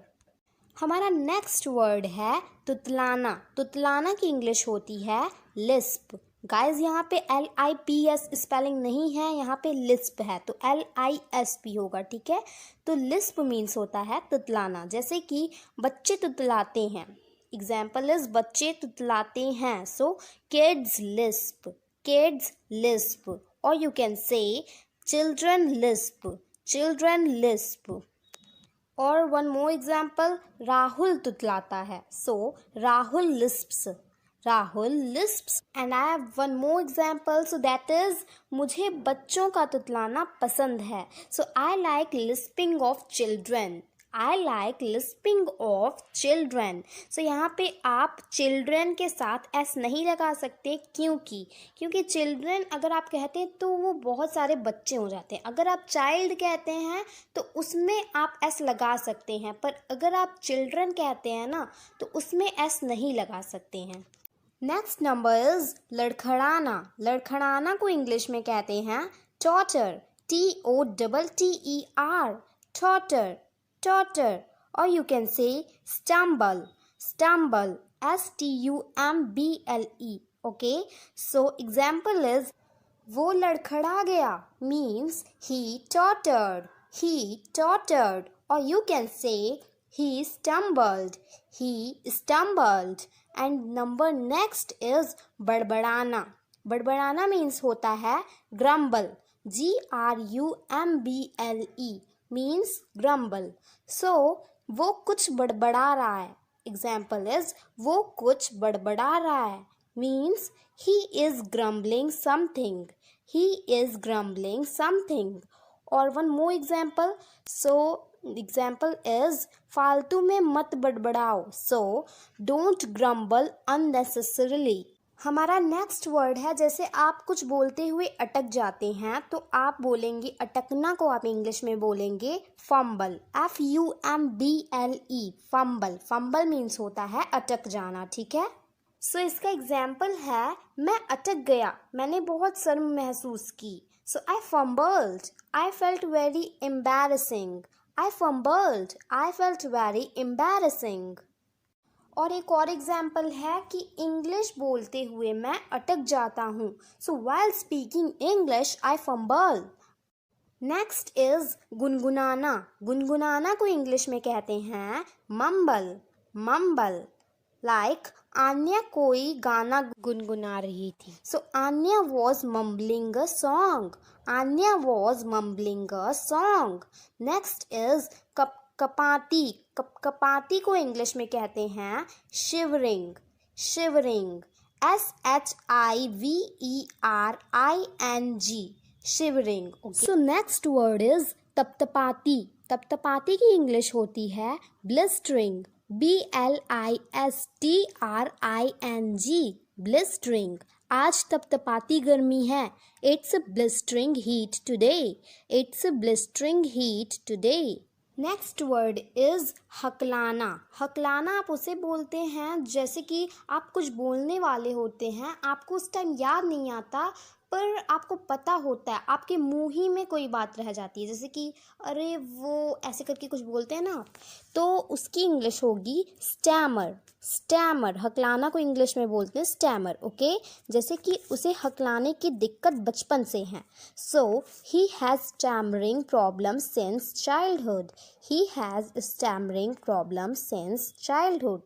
हमारा नेक्स्ट वर्ड है तुतलाना। तुतलाना की इंग्लिश होती है लिस्प। गाइज यहाँ पे LIPS स्पेलिंग नहीं है, यहाँ पे लिस्प है, तो LISP होगा। ठीक है, तो लिस्प मीन्स होता है तुतलाना। जैसे कि बच्चे तुतलाते हैं, एग्जाम्पल इज बच्चे तुतलाते हैं। So kids lisp, kids lisp. और you can say children lisp, children lisp. और वन मोर एग्जाम्पल, राहुल तुतलाता है। So Rahul lisps, Rahul lisps. And I have one more example, so that is मुझे बच्चों का तुतलाना पसंद है। So I like lisping of children, I like lisping of children. So यहाँ पे आप चिल्ड्रन के साथ एस नहीं लगा सकते, क्योंकि चिल्ड्रन अगर आप कहते हैं तो वो बहुत सारे बच्चे हो जाते हैं। अगर आप चाइल्ड कहते हैं तो उसमें आप एस लगा सकते हैं, पर अगर आप चिल्ड्रन कहते हैं ना तो उसमें एस नहीं लगा सकते हैं। नेक्स्ट नंबर इज लड़खड़ाना। लड़खड़ाना को इंग्लिश में कहते हैं टॉटर, TOTTER, टॉटर, टॉटर। और you can say stumble, stumble, STUMBLE। Okay, so example is वो लड़खड़ा गया, means he tottered, he tottered. और you can say he stumbled, he stumbled। And number next is बड़बड़ाना। बड़बड़ाना मीन्स होता है grumble, GRUMBLE, means grumble. So वो कुछ बड़बड़ा रहा है, एग्जाम्पल इज वो कुछ बड़बड़ा रहा है, means he is grumbling something, he is grumbling something। और one more example, so example is फालतू में मत बड़बड़ाओ, सो डोंट ग्रम्बल अननेसेसरीली। हमारा नेक्स्ट वर्ड है, जैसे आप कुछ बोलते हुए अटक जाते हैं तो आप बोलेंगे, अटकना को आप इंग्लिश में बोलेंगे fumble, FUMBLE, fumble. Fumble means होता है अटक जाना। ठीक है, सो इसका एग्जाम्पल है मैं अटक गया, मैंने बहुत शर्म महसूस की। So I fumbled, I felt very embarrassing, I fumbled, I felt very embarrassing। और एक और एग्जाम्पल है कि इंग्लिश बोलते हुए मैं अटक जाता हूँ, so while speaking English I fumble। Next is गुनगुनाना। गुनगुनाना को इंग्लिश में कहते हैं मम्बल, मम्बल। लाइक आन्या कोई गाना गुनगुना रही थी, so Aanya was mumbling a song, Aanya was mumbling a song. Next is कपाती। कपाती को इंग्लिश में कहते हैं shivering, shivering, SHIVERING, shivering. So next word is तपतपाती। तपतपाती की इंग्लिश होती है ब्लिस्टरिंग, BLISTRING, ब्लिस्टरिंग। आज तपतपाती गर्मी है, it's blistering heat today, it's blistering heat today. Next word is हकलाना। हकलाना आप उसे बोलते हैं जैसे कि आप कुछ बोलने वाले होते हैं, आपको उस टाइम याद नहीं आता पर आपको पता होता है, आपके मुंह ही में कोई बात रह जाती है, जैसे कि अरे वो ऐसे करके कुछ बोलते हैं ना, तो उसकी इंग्लिश होगी स्टैमर, स्टैमर। हकलाना को इंग्लिश में बोलते हैं स्टैमर। ओके, जैसे कि उसे हकलाने की दिक्कत बचपन से है, so he has stammering problem since childhood, he has stammering problem since childhood.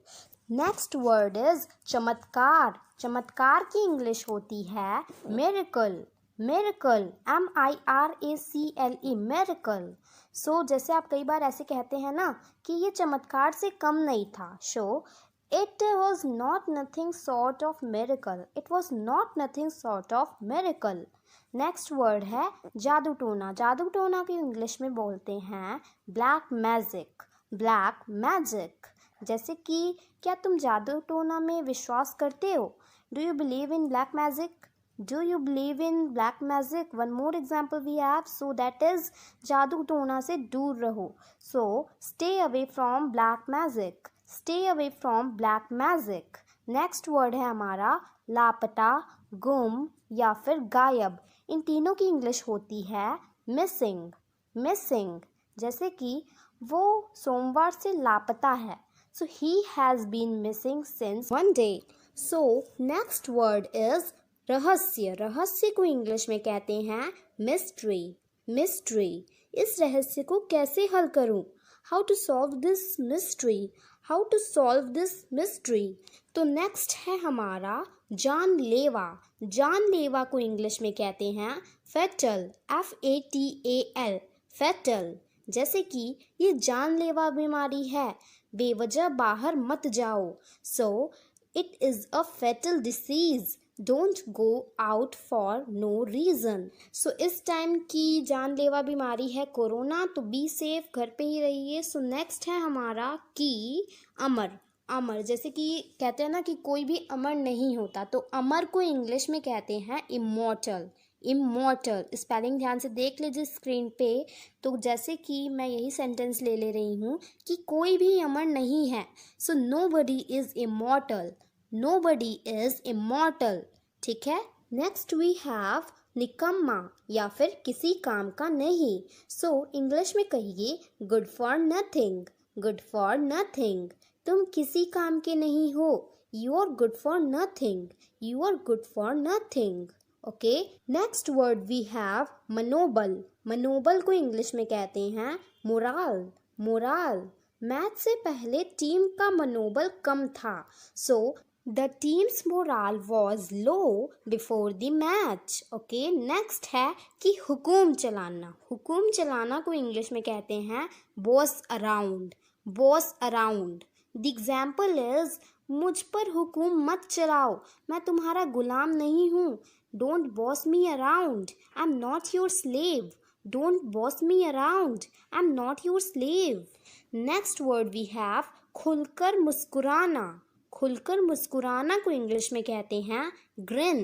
Next word is चमत्कार। चमत्कार की इंग्लिश होती है miracle, miracle, MIRACLE, miracle. So जैसे आप कई बार ऐसे कहते हैं ना कि ये चमत्कार से कम नहीं था, show it was not nothing sort of miracle, it was not nothing sort of miracle. Next word है जादू टोना। जादू टोना को इंग्लिश में बोलते हैं ब्लैक मैजिक, ब्लैक मैजिक। जैसे कि क्या तुम जादू टोना में विश्वास करते हो? Do you believe in black magic? Do you believe in black magic? One more example we have, so that is जादू टोना से दूर रहो। So stay away from black magic, stay away from black magic। Next word है हमारा लापता, गुम या फिर गायब। इन तीनों की इंग्लिश होती है मिसिंग, मिसिंग। जैसे कि वो सोमवार से लापता है, so he has been missing since one day। So next word is रहस्य। रहस्य को इंग्लिश में कहते हैं मिस्ट्री, मिस्ट्री। इस रहस्य को कैसे हल करूं? How to solve this mystery, how to solve this mystery. तो नेक्स्ट है हमारा जानलेवा। जानलेवा को इंग्लिश में कहते हैं फैटल, FATAL, फैटल। जैसे कि ये जानलेवा बीमारी है, बेवजह बाहर मत जाओ। So it is a fatal disease, don't go out for no reason. So इस टाइम की जानलेवा बीमारी है कोरोना, तो बी सेफ, घर पे ही रहिए। सो नेक्स्ट है हमारा की अमर। अमर, जैसे कि कहते हैं ना कि कोई भी अमर नहीं होता, तो अमर को इंग्लिश में कहते हैं इमॉर्टल, इमॉर्टल। स्पेलिंग ध्यान से देख लीजिए स्क्रीन पे। तो जैसे कि मैं यही सेंटेंस ले रही हूँ कि कोई भी अमर नहीं है। So nobody is immortal, nobody is immortal। ठीक है। नेक्स्ट वी हैव निकम्मा या फिर किसी काम का नहीं। सो इंग्लिश में कहिए good for nothing, good for nothing. तुम किसी काम के नहीं हो, you are good for nothing, you are good for nothing. Okay. Next word we have मनोबल। मनोबल को इंग्लिश में कहते हैं मोराल, मोराल। मैच से पहले टीम का मनोबल कम था, so the teams morale was low before the match. Okay. Next है कि हुकूम चलाना। हुकूम चलाना को इंग्लिश में कहते हैं boss around, boss around. The example is मुझ पर हुकूम मत चलाओ, मैं तुम्हारा गुलाम नहीं हूँ। Don't boss me around, I am not your slave. Don't boss me around, I am not your slave. Next word we have खुलकर मुस्कुराना। खुलकर मुस्कुराना को इंग्लिश में कहते हैं grin,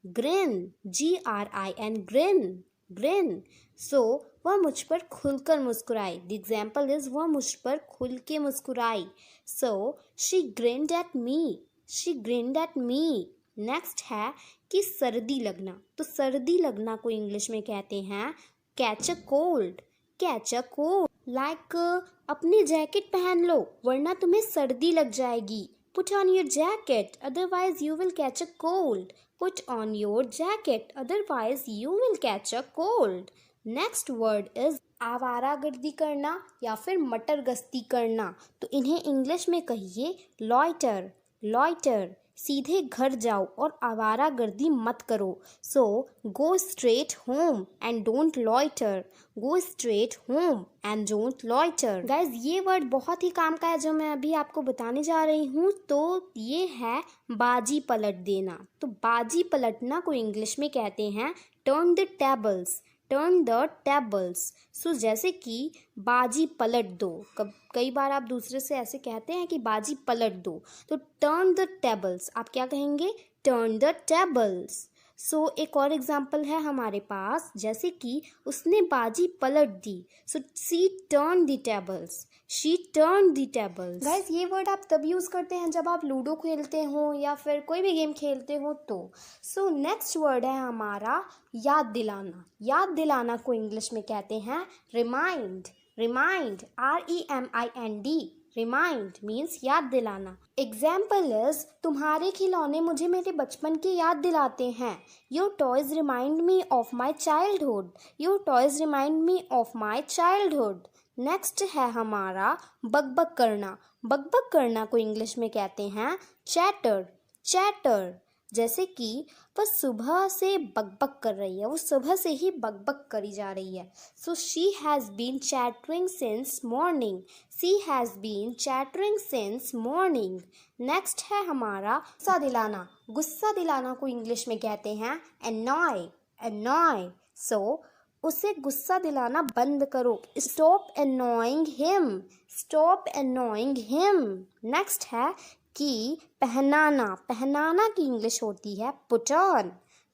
grin, GRIN, grin, grin. So वह मुझ पर खुलकर मुस्कुराई। द एग्जाम्पल इज वह मुझ पर खुल के मुस्कुराई। So she grinned at me, she grinned at me. Next है कि सर्दी लगना। तो सर्दी लगना को इंग्लिश में कहते हैं catch a cold, catch a cold. Like अपनी जैकेट पहन लो वरना तुम्हें सर्दी लग जाएगी। Put on your jacket, otherwise you will catch a cold. Put on your jacket, otherwise you will catch a cold. Next word is आवारागर्दी करना या फिर मटर गश्ती करना। तो इन्हें इंग्लिश में कहिए लॉइटर, लॉइटर। सीधे घर जाओ और आवारागर्दी मत करो। So go straight home and don't loiter, go straight home and don't loiter. Guys ये वर्ड बहुत ही काम का है जो मैं अभी आपको बताने जा रही हूँ। तो ये है बाजी पलट देना। तो बाजी पलटना को इंग्लिश में कहते हैं turn the tables, turn the tables. So जैसे कि बाजी पलट दो। कई बार आप दूसरे से ऐसे कहते हैं कि बाजी पलट दो, तो टर्न द टेबल्स आप क्या कहेंगे? Turn the tables. सो एक और एग्जाम्पल है हमारे पास, जैसे कि उसने बाजी पलट दी। So she turn the tables, she turn the tables. Guys ये वर्ड आप तब यूज़ करते हैं जब आप लूडो खेलते हो या फिर कोई भी गेम खेलते हो तो। सो नेक्स्ट वर्ड है हमारा याद दिलाना। याद दिलाना को इंग्लिश में कहते हैं remind, remind, REMIND। Remind means याद दिलाना। एग्जाम्पल इज तुम्हारे खिलौने मुझे मेरे बचपन की याद दिलाते हैं। Your toys remind me of my childhood, your toys remind me of my childhood. Next है हमारा बकबक करना। बकबक करना को इंग्लिश में कहते हैं चैटर, चैटर। जैसे कि वह सुबह से बकबक कर रही है, वो सुबह से ही बकबक करी जा रही है। So she has been chattering since morning, she has been chattering since morning. Next है हमारा गुस्सा दिलाना। गुस्सा दिलाना को इंग्लिश में कहते हैं annoy, annoy। सो उसे गुस्सा दिलाना बंद करो, stop annoying him, stop annoying him। Next है कि पहनाना। पहनाना की इंग्लिश होती है put on,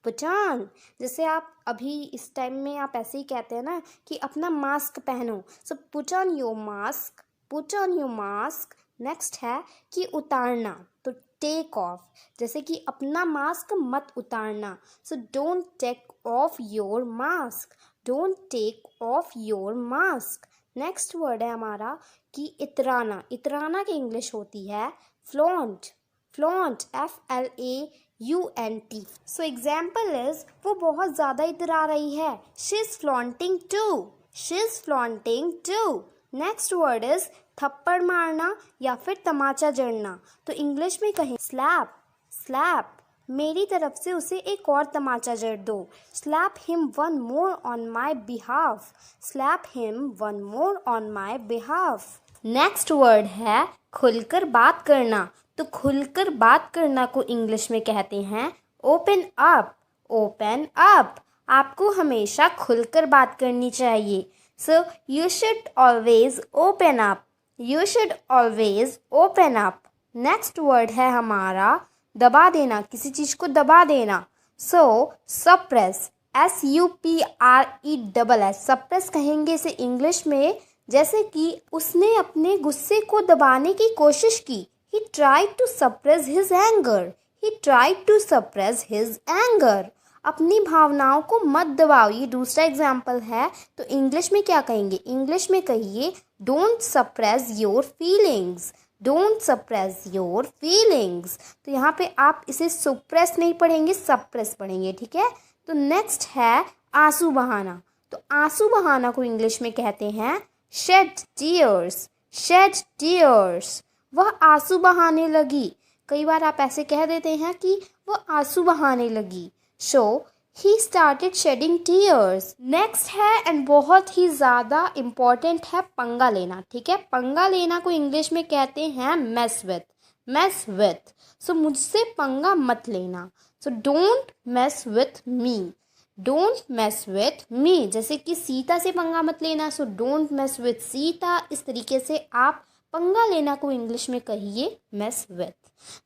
put on। जैसे आप अभी इस टाइम में आप ऐसे ही कहते हैं ना कि अपना मास्क पहनो, सो put on your mask, put on your mask। Next है कि उतारना, तो टेक ऑफ। जैसे कि अपना मास्क मत उतारना, so don't take off your mask, don't take off your mask. Next word है हमारा कि इतराना। इतराना की इंग्लिश होती है flaunt, flaunt, FLAUNT। So example is वो बहुत ज़्यादा इतरा रही है, she is flaunting too, she is flaunting too. Next word is थप्पड़ मारना या फिर तमाचा जड़ना, तो इंग्लिश में कहें स्लैप, स्लैप। मेरी तरफ से उसे एक और तमाचा जड़ दो, slap him one more on my behalf, slap him one more on my behalf. Next word है खुलकर बात करना, तो खुलकर बात करना को इंग्लिश में कहते हैं ओपन अप, ओपन अप। आपको हमेशा खुलकर बात करनी चाहिए, so you should always open up, you should always open up. Next word है हमारा दबा देना, किसी चीज़ को दबा देना, सो सप्रेस, SUPRESS, सप्रेस कहेंगे इसे इंग्लिश में। जैसे कि उसने अपने गुस्से को दबाने की कोशिश की, he tried to suppress his anger, he tried to suppress his anger। अपनी भावनाओं को मत दबाओ, ये दूसरा एग्जाम्पल है। तो इंग्लिश में क्या कहेंगे, इंग्लिश में कहिए don't suppress your feelings, don't suppress your feelings. तो यहाँ पे आप इसे सुप्रेस नहीं पढ़ेंगे, सप्रेस पढ़ेंगे, ठीक है। तो नेक्स्ट है आंसू बहाना, तो आंसू बहाना को इंग्लिश में कहते हैं शेड टीयर्स, शेड टीयर्स। वह आंसू बहाने लगी, कई बार आप ऐसे कह देते हैं कि वह आंसू बहाने लगी, so he started shedding tears. Next है एंड बहुत ही ज़्यादा इम्पॉर्टेंट है पंगा लेना, ठीक है। पंगा लेना को इंग्लिश में कहते हैं मेस विथ, मेस विथ। सो मुझसे पंगा मत लेना, so don't mess with me, don't mess with me. जैसे कि सीता से पंगा मत लेना, so don't mess with Sita. इस तरीके से आप पंगा लेना को इंग्लिश में कहिए मेस विथ।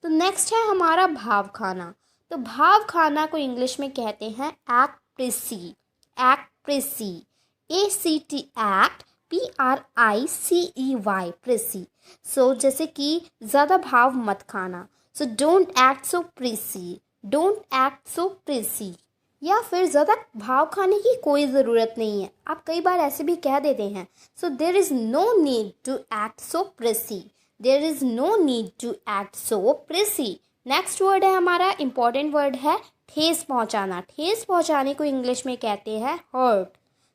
तो नेक्स्ट है हमारा भाव खाना, तो भाव खाना को इंग्लिश में कहते हैं act pricey, act pricey, ACT act PRICEY, pricey. So जैसे कि ज़्यादा भाव मत खाना, so don't act so pricey, don't act so pricey. या फिर ज़्यादा भाव खाने की कोई ज़रूरत नहीं है, आप कई बार ऐसे भी कह देते हैं, so there is no need to act so pricey, there is no need to act so pricey. Next word है हमारा इम्पॉर्टेंट वर्ड है ठेस पहुंचाना, ठेस पहुंचाने को इंग्लिश में कहते हैं हर्ट।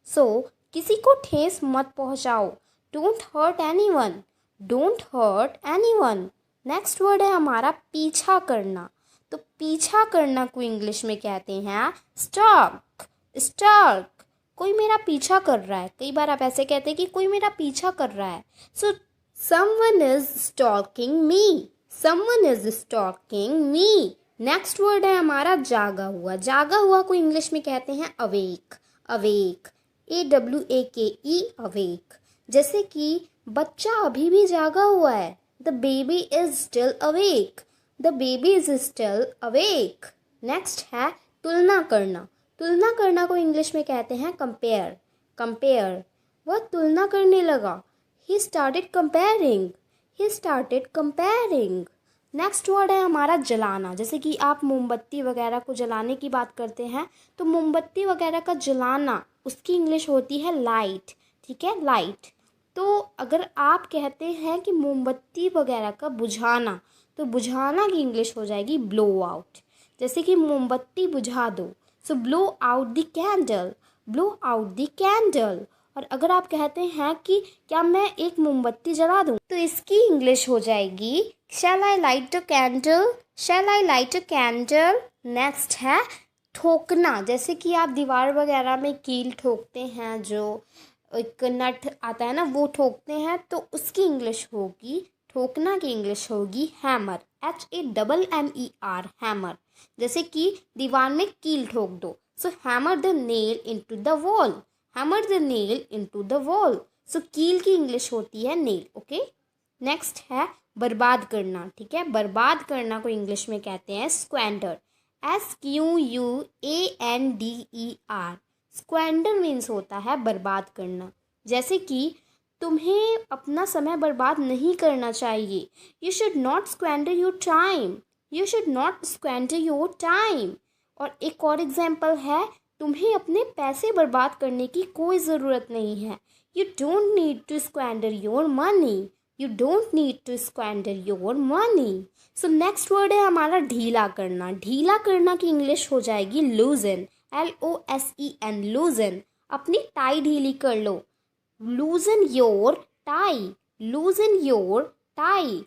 सो किसी को ठेस मत पहुंचाओ, don't hurt anyone, don't hurt anyone. Next word है हमारा पीछा करना, तो पीछा करना को इंग्लिश में कहते हैं स्टॉक, स्टॉक। कोई मेरा पीछा कर रहा है, कई बार आप ऐसे कहते हैं कि कोई मेरा पीछा कर रहा है, so someone is stalking me, someone is stalking me। Next word है हमारा जागा हुआ, जागा हुआ को इंग्लिश में कहते हैं अवेक, अवेक, AWAKE, अवेक। जैसे कि बच्चा अभी भी जागा हुआ है, the baby is still awake, the baby is still awake. Next है तुलना करना, तुलना करना को इंग्लिश में कहते हैं कंपेयर, कंपेयर। वह तुलना करने लगा, he started comparing, he started comparing। Next word है हमारा जलाना, जैसे कि आप मोमबत्ती वगैरह को जलाने की बात करते हैं, तो मोमबत्ती वगैरह का जलाना उसकी इंग्लिश होती है लाइट, ठीक है, लाइट। तो अगर आप कहते हैं कि मोमबत्ती वगैरह का बुझाना, तो बुझाना की इंग्लिश हो जाएगी ब्लो आउट। जैसे कि मोमबत्ती बुझा दो, so blow out the candle, blow out the candle. और अगर आप कहते हैं कि क्या मैं एक मोमबत्ती जला दूं, तो इसकी इंग्लिश हो जाएगी shall I light the candle, shall I light a candle. Next है ठोकना, जैसे कि आप दीवार वगैरह में कील ठोकते हैं, जो एक नट आता है ना वो ठोकते हैं, तो उसकी इंग्लिश होगी, ठोकना की इंग्लिश होगी हैमर। HAMMER, hammer. जैसे कि दीवार में कील ठोक दो, so hammer the nail into the wall, hammer the nail into the wall. So कील की इंग्लिश होती है नेल। ओके, नेक्स्ट है बर्बाद करना। ठीक है, बर्बाद करना को इंग्लिश में कहते हैं स्क्वेंडर। SQUANDER। स्क्वेंडर मीन्स होता है बर्बाद करना। जैसे कि तुम्हें अपना समय बर्बाद नहीं करना चाहिए। You should not squander your time, you should not squander your time. और एक और एग्जाम्पल है, तुम्हें अपने पैसे बर्बाद करने की कोई ज़रूरत नहीं है। You don't need to squander your money, you don't need to squander your money. So next word है हमारा ढीला करना। ढीला करना की इंग्लिश हो जाएगी लूजन, LOSEN, लूजन। अपनी टाई ढीली कर लो, loosen your tie, loosen your tie.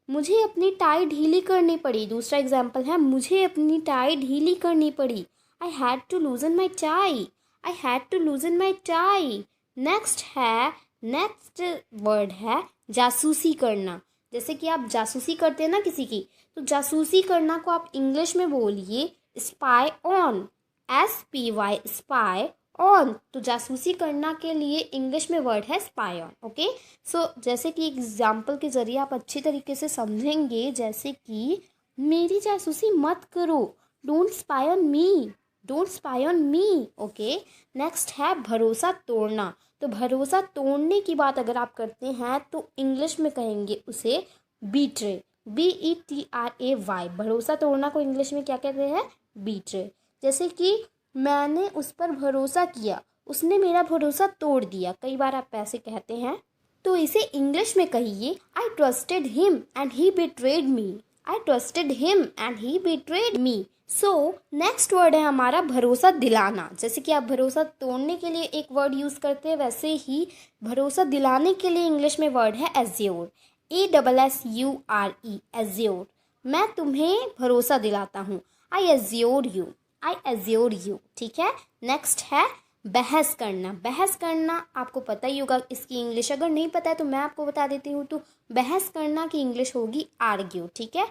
मुझे अपनी टाई ढीली करनी पड़ी। दूसरा एग्जाम्पल है, मुझे अपनी टाई ढीली करनी पड़ी। I had to loosen my tie, I had to loosen my tie. Next word है जासूसी करना। जैसे कि आप जासूसी करते हैं ना किसी की, तो जासूसी करना को आप इंग्लिश में बोलिए spy on, SPY, spy on. तो जासूसी करना के लिए इंग्लिश में वर्ड है स्पाई ऑन। ओके, सो जैसे कि एग्जाम्पल के जरिए आप अच्छी तरीके से समझेंगे, जैसे कि मेरी जासूसी मत करो, don't spy on me, don't spy on me. Okay, next है भरोसा तोड़ना। तो भरोसा तोड़ने की बात अगर आप करते हैं तो इंग्लिश में कहेंगे उसे बीट्रे, BETRAY। भरोसा तोड़ना को इंग्लिश में क्या कहते हैं? बीट्रे। जैसे कि मैंने उस पर भरोसा किया, उसने मेरा भरोसा तोड़ दिया। कई बार आप ऐसे कहते हैं, तो इसे इंग्लिश में कहिए आई trusted him and he betrayed me, I trusted him and he betrayed me. So next word है हमारा भरोसा दिलाना। जैसे कि आप भरोसा तोड़ने के लिए एक वर्ड यूज करते हैं, वैसे ही भरोसा दिलाने के लिए इंग्लिश में वर्ड है एज्योर, ASSURE, एज्योर। मैं तुम्हें भरोसा दिलाता हूँ, I assure you, I assure you. ठीक है, नेक्स्ट है बहस करना। बहस करना आपको पता ही होगा इसकी इंग्लिश, अगर नहीं पता है तो मैं आपको बता देती हूँ। तो बहस करना की इंग्लिश होगी आर्ग्यू। ठीक है,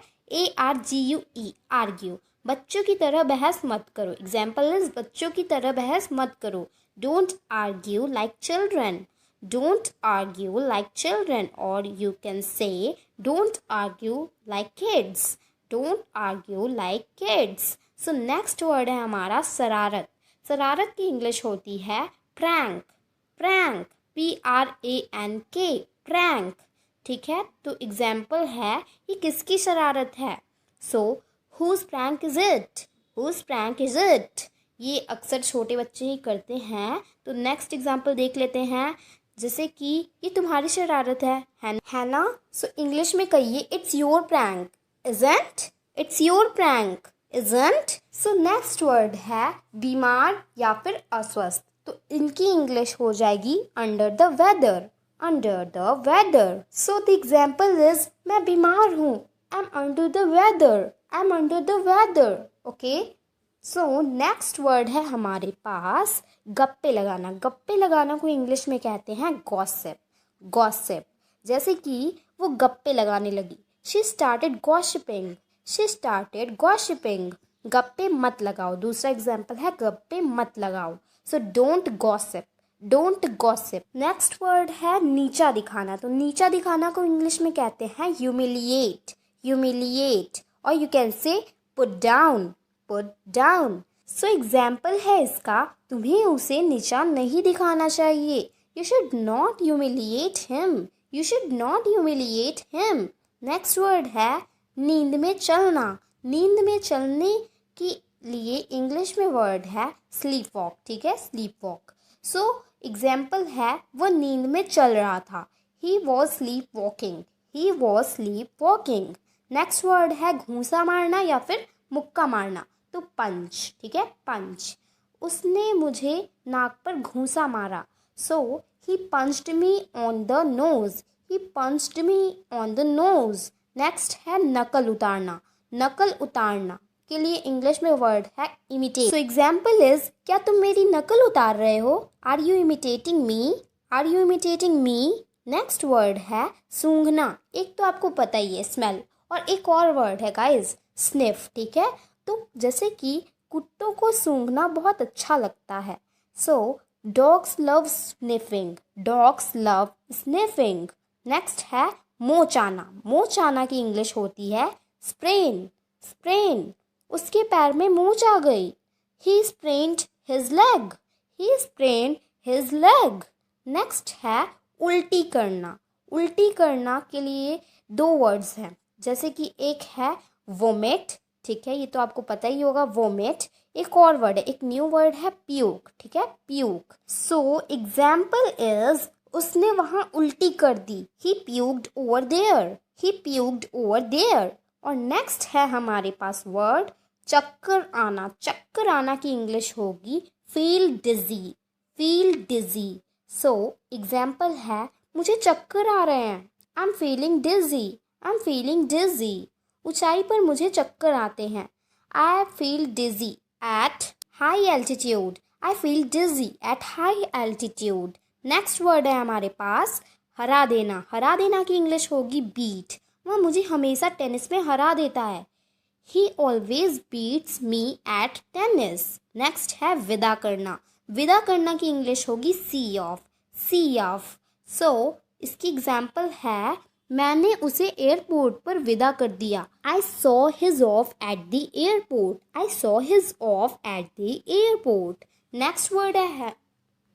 ARGUE, आर्ग्यू। बच्चों की तरह बहस मत करो। एग्जाम्पल इज बच्चों की तरह बहस मत करो, don't argue like children, don't argue like children. और you can say don't argue like kids, don't argue like kids. So next word है हमारा शरारत। शरारत की इंग्लिश होती है प्रैंक, प्रैंक, PRANK, प्रैंक। ठीक है, तो एग्जाम्पल है ये किसकी शरारत है। So whose prank is it, whose prank is it. ये अक्सर छोटे बच्चे ही करते हैं। तो नेक्स्ट एग्जाम्पल देख लेते हैं, जैसे कि ये तुम्हारी शरारत है ना। सो इंग्लिश में कहिए it's your prank, isn't, it's your prank, isn't. So next word है बीमार या फिर अस्वस्थ। तो इनकी इंग्लिश हो जाएगी under the weather, under the weather. So the example is मैं बीमार हूँ, I am under the weather, I am under the weather. Okay, so next word है हमारे पास गप्पे लगाना। गप्पे लगाना को इंग्लिश में कहते हैं गॉसिप, गॉसिप। जैसे कि वो गप्पे लगाने लगी, she started gossiping, she started gossiping. गप्पे मत लगाओ। दूसरा एग्जाम्पल है गप्पे मत लगाओ, so don't gossip, don't gossip. Next word है नीचा दिखाना। तो नीचा दिखाना को इंग्लिश में कहते हैं ह्यूमिलिएट, ह्यूमिलिएट। और यू कैन से पुट डाउन, पुट डाउन। सो एग्जाम्पल है इसका, तुम्हें उसे नीचा नहीं दिखाना चाहिए, you should not humiliate him, you should not humiliate him. Next word है नींद में चलना। नींद में चलने के लिए इंग्लिश में वर्ड है स्लीप वॉक। ठीक है, स्लीप वॉक। सो एग्जाम्पल है वो नींद में चल रहा था, he was sleep walking, he was sleep walking. Next word है घूंसा मारना या फिर मुक्का मारना। तो पंच। ठीक है, पंच। उसने मुझे नाक पर घूंसा मारा, so he punched me on the nose, he punched me on the nose. Next है नकल उतारना। नकल उतारना के लिए इंग्लिश में वर्ड है इमिटेट। सो एग्जाम्पल इज, क्या तुम मेरी नकल उतार रहे हो? Are you imitating me? Are you imitating me? Next word है सूंघना। एक तो आपको पता ही है स्मेल, और एक और वर्ड है गाइज स्निफ, ठीक है। तो जैसे कि कुत्तों को सूंघना बहुत अच्छा लगता है, so dogs love sniffing, dogs love sniffing. Next है मोच आना। मोच आना की इंग्लिश होती है स्प्रेन, स्प्रेन। उसके पैर में मोच आ गई। ही स्प्रेन्ड हिज लेग, ही स्प्रेन्ड हिज लेग। नेक्स्ट है उल्टी करना। उल्टी करना के लिए दो वर्ड्स हैं, जैसे कि एक है वोमिट, ठीक है, ये तो आपको पता ही होगा वोमिट। एक और वर्ड है, एक न्यू वर्ड है प्यूक, ठीक है, प्यूक। सो एग्जाम्पल इज, उसने वहां उल्टी कर दी। He puked over there, he puked over there. और नेक्स्ट है हमारे पास वर्ड चक्कर आना। चक्कर आना की इंग्लिश होगी feel dizzy, feel dizzy. So example है, मुझे चक्कर आ रहे हैं। I am feeling dizzy, I am feeling dizzy. ऊंचाई पर मुझे चक्कर आते हैं। I feel dizzy at high altitude, I feel dizzy at high altitude. Next word है हमारे पास हरा देना। हरा देना की इंग्लिश होगी बीट। वह मुझे हमेशा टेनिस में हरा देता है। He always beats me at tennis. Next है विदा करना। विदा करना की इंग्लिश होगी सी ऑफ, सी ऑफ। सो इसकी एग्जाम्पल है, मैंने उसे एयरपोर्ट पर विदा कर दिया। I saw his of at the airport, I saw his of at the airport. Next word है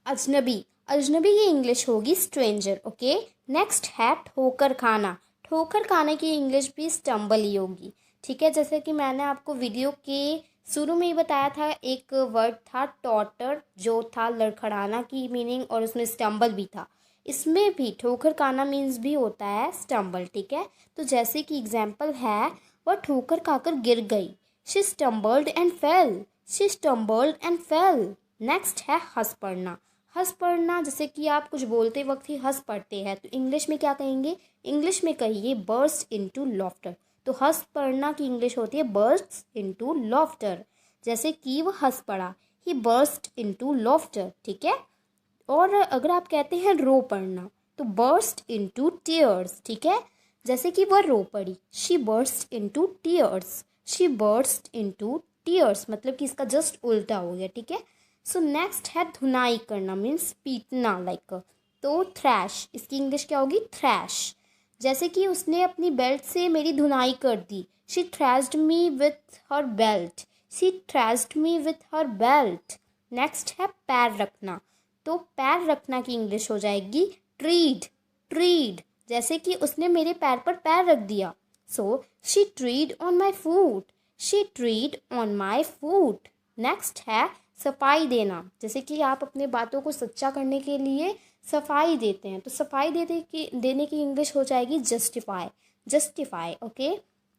अजनबी। अजनबी की इंग्लिश होगी स्ट्रेंजर, ओके। नेक्स्ट है ठोकर खाना। ठोकर खाने की इंग्लिश भी स्टम्बल ही होगी, ठीक है। जैसे कि मैंने आपको वीडियो के शुरू में ही बताया था, एक वर्ड था टॉटर, जो था लड़खड़ाना की मीनिंग, और उसमें स्टम्बल भी था। इसमें भी ठोकर खाना मीन्स भी होता है स्टम्बल, ठीक है। तो जैसे कि एग्जाम्पल है, वह ठोकर खाकर गिर गई। She stumbled and fail, she stumbled and fail. Next है हंस पड़ना। हंस पड़ना, जैसे कि आप कुछ बोलते वक्त ही हंस पड़ते हैं, तो इंग्लिश में क्या कहेंगे? इंग्लिश में कहिए बर्स्ट इनटू लॉफ्टर। तो हंस पड़ना की इंग्लिश होती है बर्स्ट इनटू लॉफ्टर। जैसे कि वह हंस पड़ा, ही बर्स्ट इनटू लॉफ्टर, ठीक है। और अगर आप कहते हैं रो पड़ना, तो बर्स्ट इनटू टीयर्स, ठीक है। जैसे कि वह रो पड़ी, she burst into tears, she burst into tears, मतलब कि इसका जस्ट उल्टा हो गया, ठीक है। सो नेक्स्ट है धुनाई करना, मीन्स पीटना, लाइक। तो थ्रैश, इसकी इंग्लिश क्या होगी? थ्रैश। जैसे कि उसने अपनी बेल्ट से मेरी धुनाई कर दी। She thrashed me with her belt, she thrashed me with her belt. Next है पैर रखना। तो पैर रखना की इंग्लिश हो जाएगी ट्रीड, ट्रीड। जैसे कि उसने मेरे पैर पर पैर रख दिया। So she tread on my foot, she tread on my foot. Next है सफाई देना। जैसे कि आप अपने बातों को सच्चा करने के लिए सफाई देते हैं, तो सफाई देने की इंग्लिश हो जाएगी जस्टिफाई, जस्टिफाई, ओके।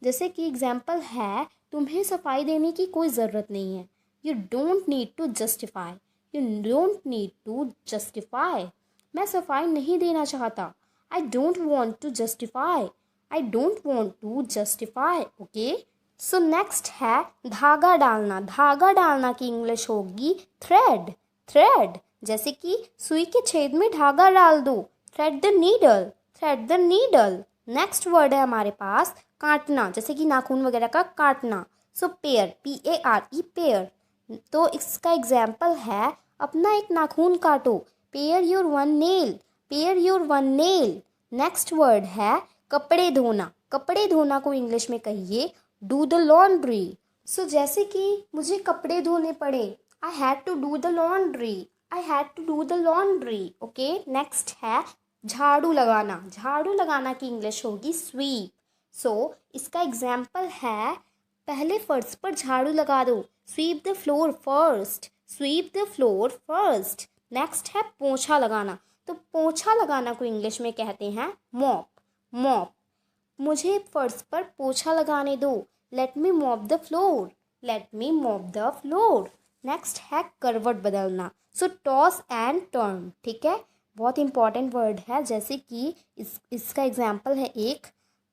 जैसे कि एग्जाम्पल है, तुम्हें सफाई देने की कोई ज़रूरत नहीं है। You don't need to justify, you don't need to justify. मैं सफाई नहीं देना चाहता। I don't want to justify, I don't want to justify, okay. So next है धागा डालना। धागा डालना की इंग्लिश होगी थ्रेड, थ्रेड। जैसे कि सुई के छेद में धागा डाल दो, thread the needle, thread the needle. Next word है हमारे पास काटना, जैसे कि नाखून वगैरह का काटना। सो पेयर, PARE, पेयर। तो इसका एग्जाम्पल है, अपना एक नाखून काटो, pair your one nail, pair your one nail. Next word है कपड़े धोना। कपड़े धोना को इंग्लिश में कहिए डू द लॉन्ड्री। सो जैसे कि मुझे कपड़े धोने पड़े, I had to do the laundry, I had to do the laundry, okay. Next है झाड़ू लगाना। झाड़ू लगाना की इंग्लिश होगी स्वीप। सो इसका एग्जाम्पल है, पहले फर्श पर झाड़ू लगा दो, sweep the floor first, sweep the floor first. Next है पोंछा लगाना। तो पोंछा लगाना को इंग्लिश में कहते हैं मॉप, मॉप। मुझे फर्श पर पोंछा लगाने दो, let me mop the floor, let me mop the floor. Next है करवट बदलना। सो टॉस एंड टर्न, ठीक है, बहुत इंपॉर्टेंट वर्ड है। जैसे कि इसका एग्जाम्पल है एक,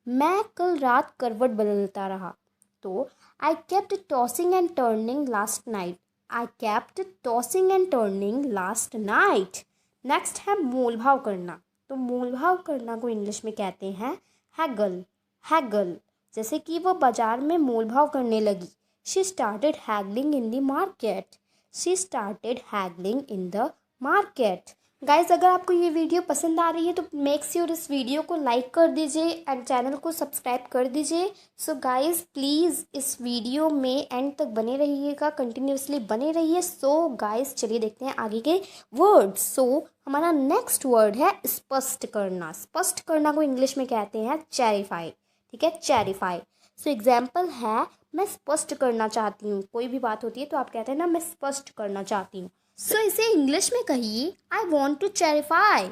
मैं कल रात करवट बदलता रहा, तो I kept tossing and turning last night, I kept tossing and turning last night. Next है मोल भाव करना, तो मोल भाव करना को इंग्लिश में कहते हैं हैगल, हैगल। जैसे कि वो बाजार में मोल भाव करने लगी, she started haggling in the market, she started haggling in the market. Guys, अगर आपको ये वीडियो पसंद आ रही है तो मेक श्योर इस वीडियो को लाइक कर दीजिए एंड चैनल को सब्सक्राइब कर दीजिए। सो गाइज प्लीज़ इस वीडियो में एंड तक बने रहिएगा, कंटिन्यूसली बने रहिए। सो गाइज चलिए देखते हैं आगे के वर्ड्स। सो हमारा नेक्स्ट वर्ड है स्पष्ट करना। स्पष्ट करना को इंग्लिश में कहते हैं चैरिफाई, ठीक है, चैरिफाई। सो एग्जाम्पल है मैं स्पष्ट करना चाहती हूँ। कोई भी बात होती है तो आप कहते हैं ना मैं स्पष्ट करना चाहती हूँ। सो इसे इंग्लिश में कहिए I want to clarify,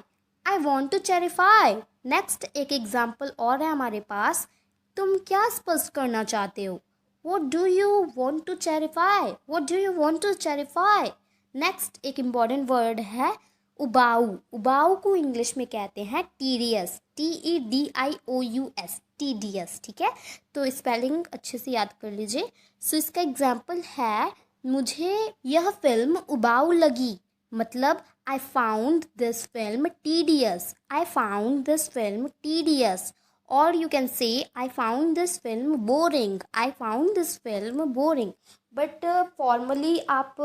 I want to clarify. Next एक एग्जाम्पल और है हमारे पास, तुम क्या स्पष्ट करना चाहते हो, what do you want to clarify, what do you want to clarify. Next एक इम्पॉर्टेंट वर्ड है उबाऊ। उबाऊ को इंग्लिश में कहते हैं टीडियस, TEDIOUS, टीडियस, ठीक है। तो स्पेलिंग अच्छे से याद कर लीजिए। सो इसका एग्जाम्पल है मुझे यह फिल्म उबाऊ लगी, मतलब I found this film tedious, I found this film tedious. और you can say I found this film boring, I found this film boring. But formally आप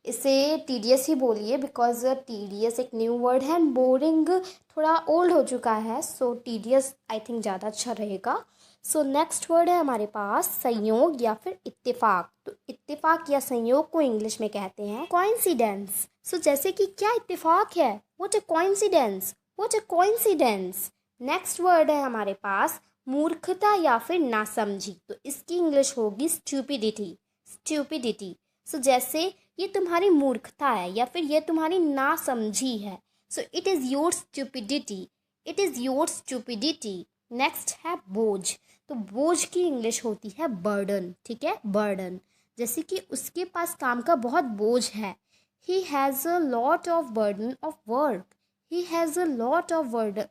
इसे टीडियस ही बोलिए बिकॉज टीडियस एक न्यू वर्ड है, बोरिंग थोड़ा ओल्ड हो चुका है। सो टीडियस आई थिंक ज़्यादा अच्छा रहेगा। सो नेक्स्ट वर्ड है हमारे पास संयोग या फिर इत्तेफाक। तो इत्तेफाक या संयोग को इंग्लिश में कहते हैं कोइंसिडेंस। सो जैसे कि क्या इत्तेफाक है, what a coincidence, what a coincidence. Next word है हमारे पास मूर्खता या फिर नासमझी। तो इसकी इंग्लिश होगी स्टूपिडिटी, स्टूपिडिटी। सो जैसे ये तुम्हारी मूर्खता है या फिर ये तुम्हारी नासमझी है। सो it is your stupidity, it is your stupidity. Next है बोझ। तो बोझ की इंग्लिश होती है बर्डन, ठीक है, बर्डन। जैसे कि उसके पास काम का बहुत बोझ है, he has a lot of burden of work, he has a lot of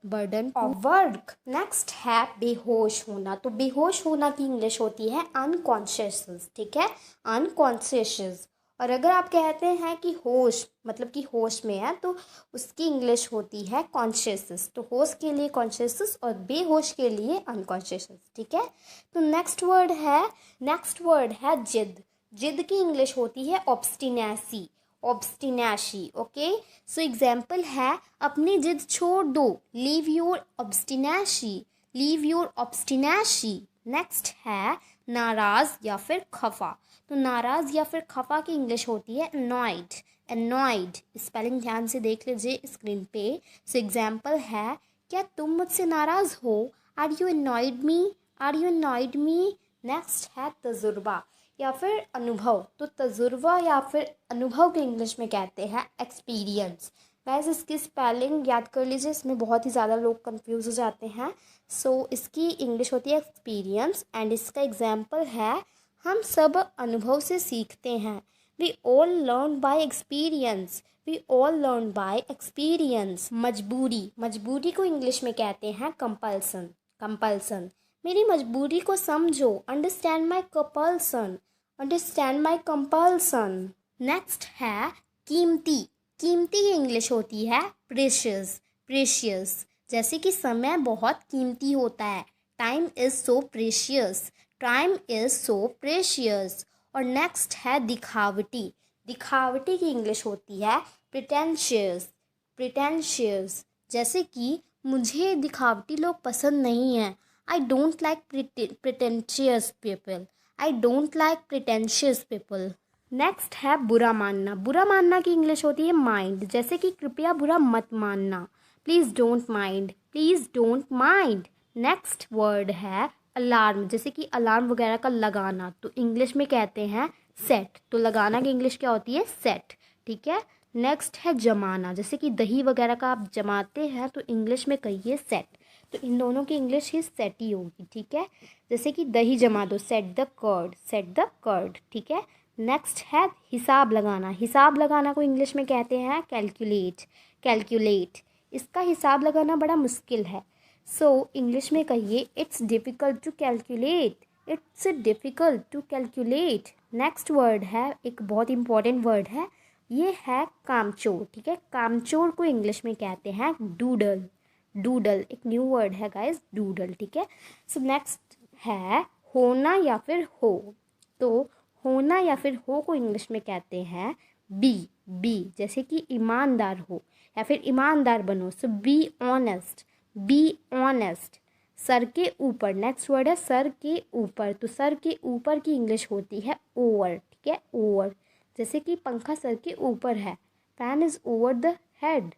burden of work. Next है बेहोश होना। तो बेहोश होना की इंग्लिश होती है अनकॉन्शियस, ठीक है, अनकॉन्शियस। और अगर आप कहते हैं कि होश मतलब कि होश में है तो उसकी इंग्लिश होती है कॉन्शियस। तो होश के लिए कॉन्शियस और बेहोश के लिए अनकॉन्शियस, ठीक है। तो नेक्स्ट वर्ड है जिद। जिद की इंग्लिश होती है obstinacy, obstinacy, okay. So example है अपनी जिद छोड़ दो, leave your obstinacy, leave your obstinacy. Next है नाराज या फिर खफा। तो नाराज या फिर खफा की इंग्लिश होती है annoyed, annoyed। स्पेलिंग ध्यान से देख लीजिए स्क्रीन पे। सो एग्जाम्पल है क्या तुम मुझसे नाराज हो, are you annoyed me, are you annoyed me. Next है तजुर्बा या फिर अनुभव। तो तजुर्बा या फिर अनुभव के इंग्लिश में कहते हैं एक्सपीरियंस। गाइस इसकी स्पेलिंग याद कर लीजिए, इसमें बहुत ही ज़्यादा लोग कंफ्यूज हो जाते हैं। सो इसकी इंग्लिश होती है एक्सपीरियंस एंड इसका एग्जाम्पल है हम सब अनुभव से सीखते हैं, we all learn by experience, we all learn by experience. मजबूरी, मजबूरी को इंग्लिश में कहते हैं कंपल्सन, कंपल्सन। मेरी मजबूरी को समझो, understand my compulsion, understand my compulsion. Next है कीमती। कीमती की इंग्लिश होती है प्रेशियस, प्रेशियस। जैसे कि समय बहुत कीमती होता है, time is so precious, time is so precious. और नेक्स्ट है दिखावटी। दिखावटी की इंग्लिश होती है प्रिटेंशियस, प्रिटेंशियस। जैसे कि मुझे दिखावटी लोग पसंद नहीं हैं, I don't like pretentious people, I don't like pretentious people. Next है बुरा मानना। बुरा मानना की इंग्लिश होती है माइंड। जैसे कि कृपया बुरा मत मानना, please don't mind, please don't mind. Next word है अलार्म। जैसे कि अलार्म वगैरह का लगाना, तो इंग्लिश में कहते हैं सेट। तो लगाना की इंग्लिश क्या होती है, सेट, ठीक है। नेक्स्ट है जमाना। जैसे कि दही वगैरह का आप जमाते हैं तो इंग्लिश में कहिए सेट। तो इन दोनों की इंग्लिश ही सेट ही होगी, ठीक है। जैसे कि दही जमा दो, set the curd, set the curd, ठीक है। नेक्स्ट है हिसाब लगाना। हिसाब लगाना को इंग्लिश में कहते हैं कैलकुलेट, कैलकुलेट। इसका हिसाब लगाना बड़ा मुश्किल है, सो इंग्लिश में कहिए it's difficult to calculate, it's difficult to calculate. Next word है, एक बहुत इंपॉर्टेंट वर्ड है, ये है कामचोर। ठीक है, कामचोर को इंग्लिश में कहते हैं डूडल। डूडल एक न्यू वर्ड है गाइस, डूडल। ठीक है, सो नेक्स्ट है होना या फिर हो। तो होना या फिर हो को इंग्लिश में कहते हैं बी। बी जैसे कि ईमानदार हो या फिर ईमानदार बनो, so be honest. Be honest. सर के ऊपर, नेक्स्ट वर्ड है सर के ऊपर। तो सर के ऊपर की इंग्लिश होती है ओवर। ठीक है, ओवर। जैसे कि पंखा सर के ऊपर है, fan is over the head.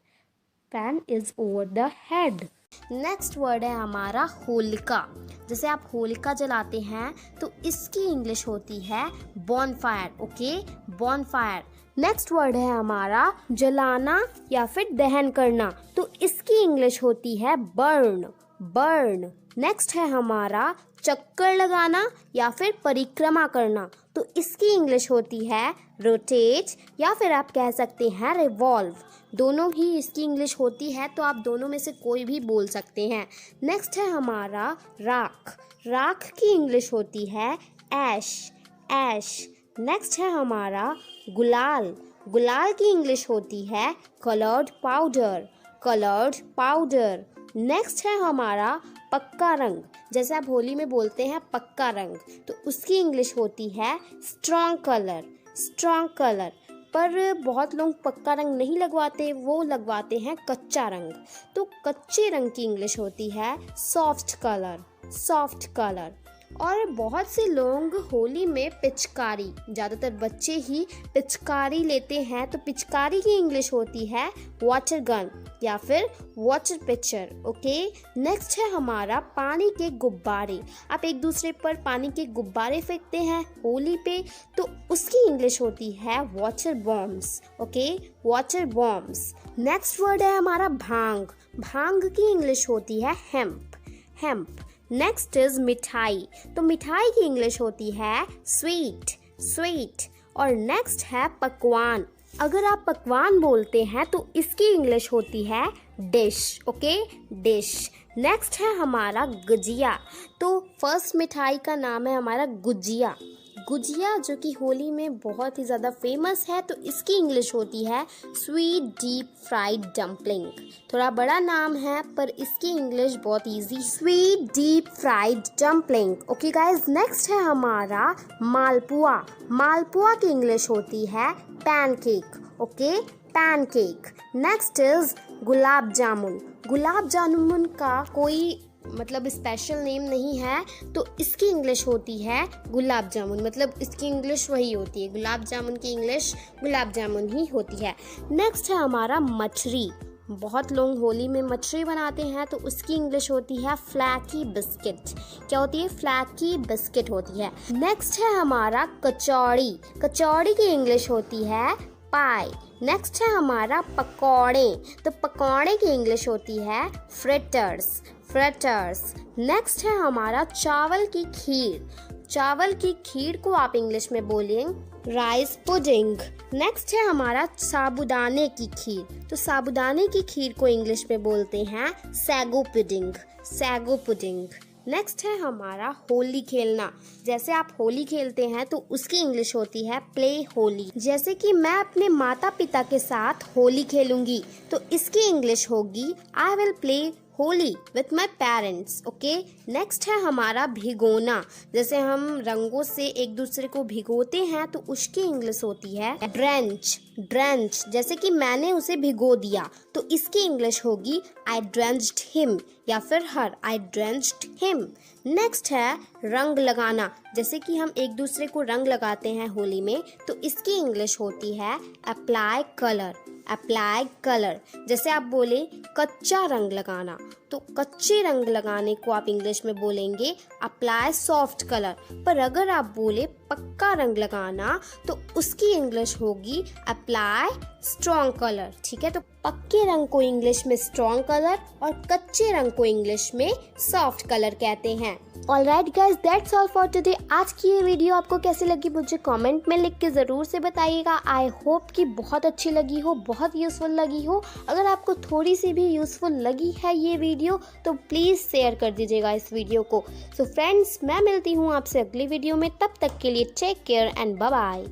Fan is over the head. Next word है हमारा होलिका। जैसे आप होलिका जलाते हैं तो इसकी इंग्लिश होती है bonfire. Okay, bonfire. Next word है हमारा जलाना या फिर दहन करना, तो इसकी इंग्लिश होती है बर्न। बर्न। नेक्स्ट है हमारा चक्कर लगाना या फिर परिक्रमा करना, तो इसकी इंग्लिश होती है रोटेट या फिर आप कह सकते हैं रिवॉल्व। दोनों ही इसकी इंग्लिश होती है, तो आप दोनों में से कोई भी बोल सकते हैं। नेक्स्ट है हमारा राख। राख की इंग्लिश होती है ऐश। ऐश। नेक्स्ट है हमारा गुलाल। गुलाल की इंग्लिश होती है coloured powder. Coloured powder. Next है हमारा पक्का रंग। जैसे आप होली में बोलते हैं पक्का रंग, तो उसकी इंग्लिश होती है स्ट्रॉन्ग कलर। Strong colour. पर बहुत लोग पक्का रंग नहीं लगवाते, वो लगवाते हैं कच्चा रंग, तो कच्चे रंग की इंग्लिश होती है सॉफ्ट कलर। Soft colour. और बहुत से लोग होली में पिचकारी, ज़्यादातर बच्चे ही पिचकारी लेते हैं, तो पिचकारी की इंग्लिश होती है वाटर गन या फिर वाटर पिक्चर। ओके, नेक्स्ट है हमारा पानी के गुब्बारे। आप एक दूसरे पर पानी के गुब्बारे फेंकते हैं होली पे, तो उसकी इंग्लिश होती है water bombs. Okay, water bombs. Next word है हमारा भांग। भांग की इंग्लिश होती है हेम्प। हेम्प। नेक्स्ट इज मिठाई। तो मिठाई की इंग्लिश होती है स्वीट। स्वीट। और नेक्स्ट है पकवान। अगर आप पकवान बोलते हैं तो इसकी इंग्लिश होती है डिश। Okay, dish. नेक्स्ट है हमारा गुजिया। तो फर्स्ट मिठाई का नाम है हमारा गुजिया। गुजिया जो कि होली में बहुत ही ज़्यादा फेमस है, तो इसकी इंग्लिश होती है स्वीट डीप फ्राइड डम्पलिंग। थोड़ा बड़ा नाम है पर इसकी इंग्लिश बहुत easy, sweet deep fried dumpling. Okay guys, next है हमारा मालपुआ। मालपुआ की इंग्लिश होती है pancake. Okay, pancake. Next is gulab jamun. Gulab jamun का कोई मतलब स्पेशल नेम नहीं है, तो इसकी इंग्लिश होती है गुलाब जामुन। मतलब इसकी इंग्लिश वही होती है, गुलाब जामुन की इंग्लिश गुलाब जामुन ही होती है। नेक्स्ट है हमारा मठरी। बहुत लोग होली में मठरी बनाते हैं, तो उसकी इंग्लिश होती है फ्लैकी बिस्किट। क्या होती है? फ्लैकी बिस्किट होती है। नेक्स्ट है हमारा कचौड़ी। कचौड़ी की इंग्लिश होती है पाई। नेक्स्ट है हमारा पकौड़े। तो पकौड़े की इंग्लिश होती है फ्रिटर्स। फ्रिटर्स। नेक्स्ट है हमारा चावल की खीर। चावल की खीर को आप इंग्लिश में बोलेंगे राइस पुडिंग। नेक्स्ट है हमारा साबूदाने की खीर। तो साबूदाने की खीर को इंग्लिश में बोलते हैं sago pudding. Sago pudding. Next है हमारा होली खेलना। जैसे आप होली खेलते हैं तो उसकी इंग्लिश होती है प्ले होली। जैसे कि मैं अपने माता पिता के साथ होली खेलूंगी, तो इसकी इंग्लिश होगी I will play Holi with my parents. Okay, next है हमारा भिगोना। जैसे हम रंगों से एक दूसरे को भिगोते हैं, तो उसकी इंग्लिश होती है ड्रेंच। ड्रेंच। जैसे कि मैंने उसे भिगो दिया, तो इसकी इंग्लिश होगी आई ड्रेंच्ड हिम या फिर हर, आई ड्रेंच्ड हिम। नेक्स्ट है रंग लगाना। जैसे कि हम एक दूसरे को रंग लगाते हैं होली में, तो इसकी इंग्लिश होती है अप्लाई कलर। Apply colour. जैसे आप बोले कच्चा रंग लगाना, तो कच्चे रंग लगाने को आप इंग्लिश में बोलेंगे अप्लाई सॉफ्ट कलर। पर अगर आप बोले पक्का रंग लगाना, तो उसकी इंग्लिश होगी अप्लाई स्ट्रॉन्ग कलर। ठीक है, तो पक्के रंग को इंग्लिश में स्ट्रॉन्ग कलर और कच्चे रंग को इंग्लिश में सॉफ्ट कलर कहते हैं। Alright guys, that's all for today. आज की ये वीडियो आपको कैसी लगी मुझे कमेंट में लिख के ज़रूर से बताइएगा। आई होप कि बहुत अच्छी लगी हो, बहुत यूज़फुल लगी हो। अगर आपको थोड़ी सी भी यूज़फुल लगी है ये वीडियो वीडियो तो प्लीज़ शेयर कर दीजिएगा इस वीडियो को। सो फ्रेंड्स, मैं मिलती हूँ आपसे अगली वीडियो में, तब तक के लिए take care and bye bye.